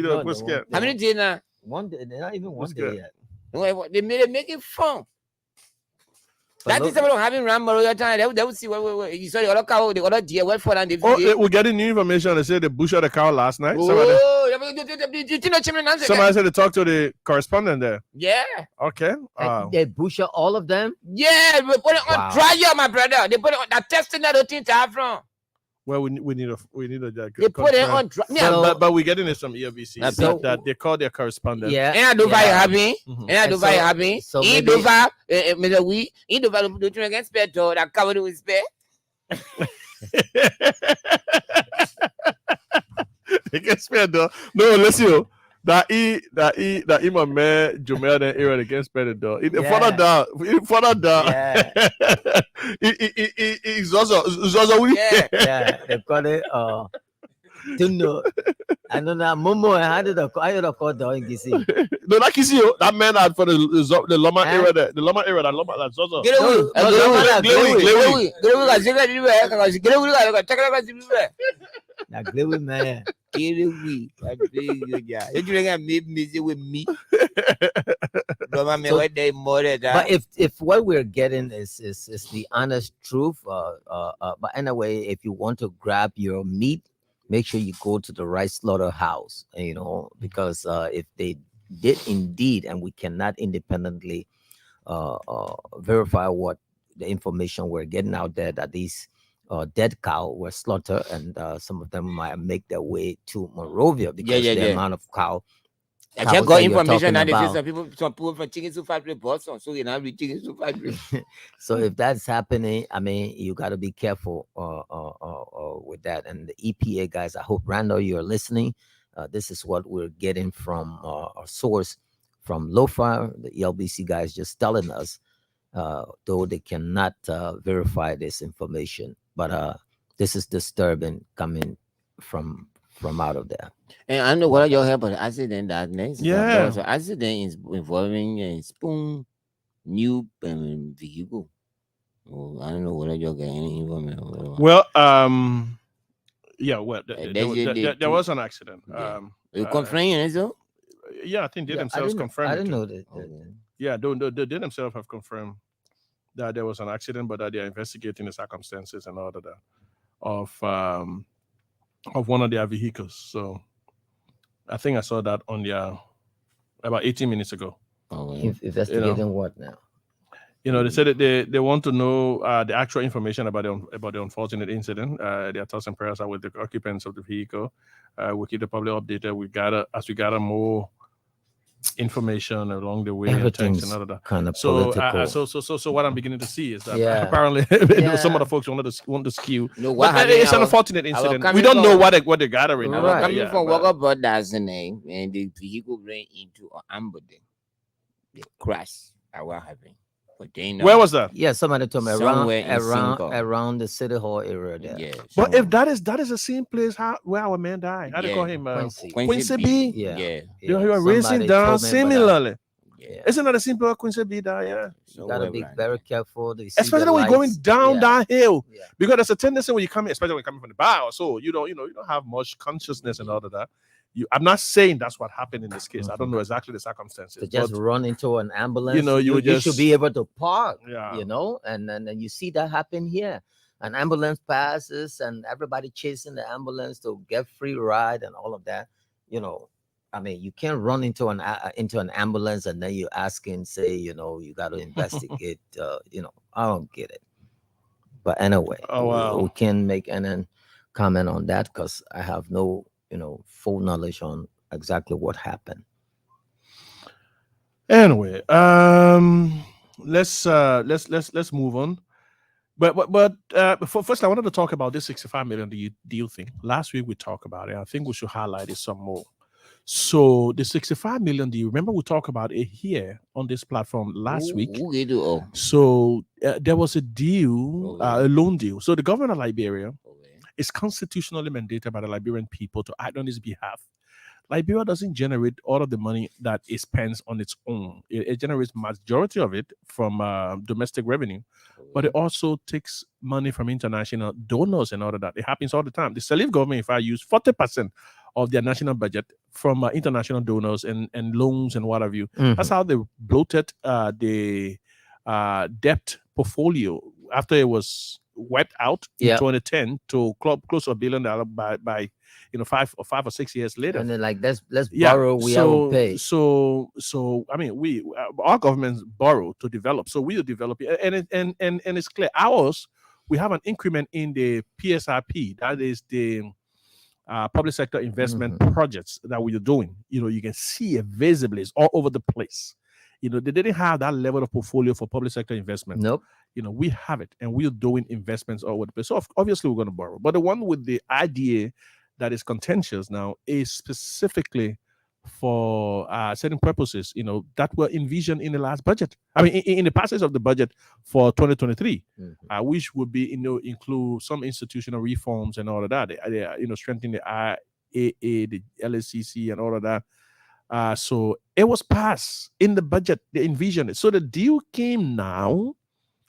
How many days now? 1 day. They're not even 1 day yet. They made it make it fun. That is something having ram all time. They will see what you saw the other cow, the other deer, well for and we're getting new information. They said they butchered the cow last night. Somebody said they talked to the correspondent there. Yeah. Okay. They butcher all of them? Yeah, we put it on trial, my brother. They put it on that testing that thing to have from. Well, we need a they put it on but we're getting it from ELBC. That they call their correspondent. Yeah. And I do very happy. And I do very happy. So he do very do against better that cover with spare. They can spend though. No, listen. That my man Jamuel the era they can spend it though. In front of that, it's also we. Yeah, they call it Tuno. I don't know. Momo, how did I call the Kisi? No, that Kisi, that man had for the Loma era, the Loma era, that Loma, that Zozo. Get away. That Glewy man. Get away. You ain't made me with me. But if what we're getting is the honest truth, but anyway, if you want to grab your meat, make sure you go to the right slaughterhouse, because if they did indeed, and we cannot independently verify what the information we're getting out there, that these dead cow were slaughtered, and some of them might make their way to Monrovia because the amount of cow. I just got information that some people from chicken soup factory bought some, so you're not with chicken soup factory. So if that's happening, I mean, you got to be careful with that. And the EPA guys, I hope Randall, you're listening. This is what we're getting from our source from LOFA. The ELBC guys just telling us, though they cannot verify this information, but this is disturbing coming from out of there. And I know what your help an accident that next. Yeah, there was an accident involving a spoon new vehicle. Oh, I don't know whether you're getting any information. Well, yeah, well, there was an accident. You confirming so? Yeah, I think they themselves confirmed. I didn't know that. Yeah, they themselves have confirmed that there was an accident, but that they are investigating the circumstances and all of that of one of their vehicles. So I think I saw that on their about 18 minutes ago. Investigating what now? They said that they want to know the actual information about the unfortunate incident. Their thoughts and prayers are with the occupants of the vehicle. We'll keep the public updated. We gather more information along the way. Everything's and all that. kind of political. So what I'm beginning to see is that apparently some of the folks want to skew. No, what it's an unfortunate incident. We don't know what they're gathering. Right. Coming from Walker Brothers and the vehicle ran into an ambulance. The crash what happened. Where was that? Yeah, somebody told me around the City Hall area there. Yeah, but if that is the same place where our man died, how do you call him? Quincy B. Yeah. You were racing down similarly. Yeah. Isn't that the same place Quincy B died? Yeah. You gotta be very careful. Especially when you're going down that hill. Yeah. Because there's a tendency when you come in, especially when you're coming from the bar, so you don't have much consciousness and all of that. I'm not saying that's what happened in this case. I don't know exactly the circumstances. To just run into an ambulance, you should be able to park. Yeah. And then you see that happen here. An ambulance passes and everybody chasing the ambulance to get free ride and all of that. I mean, you can't run into an ambulance and then you ask and say, you got to investigate. I don't get it. But anyway, we can't make any comment on that because I have no full knowledge on exactly what happened. Anyway, let's move on. But first, I wanted to talk about this 65 million deal thing. Last week we talked about it. I think we should highlight it some more. So the 65 million deal. Remember we talked about it here on this platform last week. So there was a deal, a loan deal. So the government of Liberia is constitutionally mandated by the Liberian people to act on its behalf. Liberia doesn't generate all of the money that it spends on its own. It generates majority of it from domestic revenue, but it also takes money from international donors and all of that. It happens all the time. The Salif government, if I use 40% of their national budget from international donors and loans and what have you. Mm-hmm. That's how they bloated the debt portfolio after it was wiped out in 2010 to close to $1 billion by 5 or 6 years later. And then let's borrow, we haven't paid. So I mean our governments borrow to develop. So we are developing and it's clear. Ours, we have an increment in the PSRP, that is the public sector investment projects that we are doing. You can see it visibly, it's all over the place. They didn't have that level of portfolio for public sector investment. Nope. we have it and we're doing investments all over the place. So obviously we're going to borrow. But the one with the idea that is contentious now is specifically for certain purposes, that were envisioned in the last budget. I mean, in the passage of the budget for 2023, which would be, include some institutional reforms and all of that. Strengthening the IAA, the LSCC, and all of that. So it was passed in the budget. They envisioned it. So the deal came now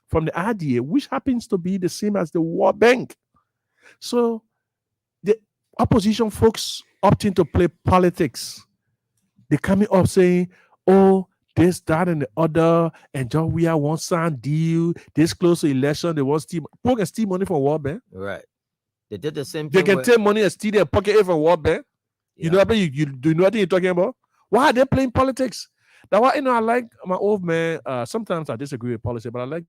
from the idea, which happens to be the same as the World Bank. So the opposition folks opting to play politics. They coming up saying, oh, this, that, and the other, and John Weah won't sign deal. This close to election, they want steal. People can steal money from World Bank. Right. They did the same They thing. can take money and steal their pocket from World Bank. You know what you do you know what you're talking about? Why are they playing politics? That's why I like my old man. Sometimes I disagree with policy, but I like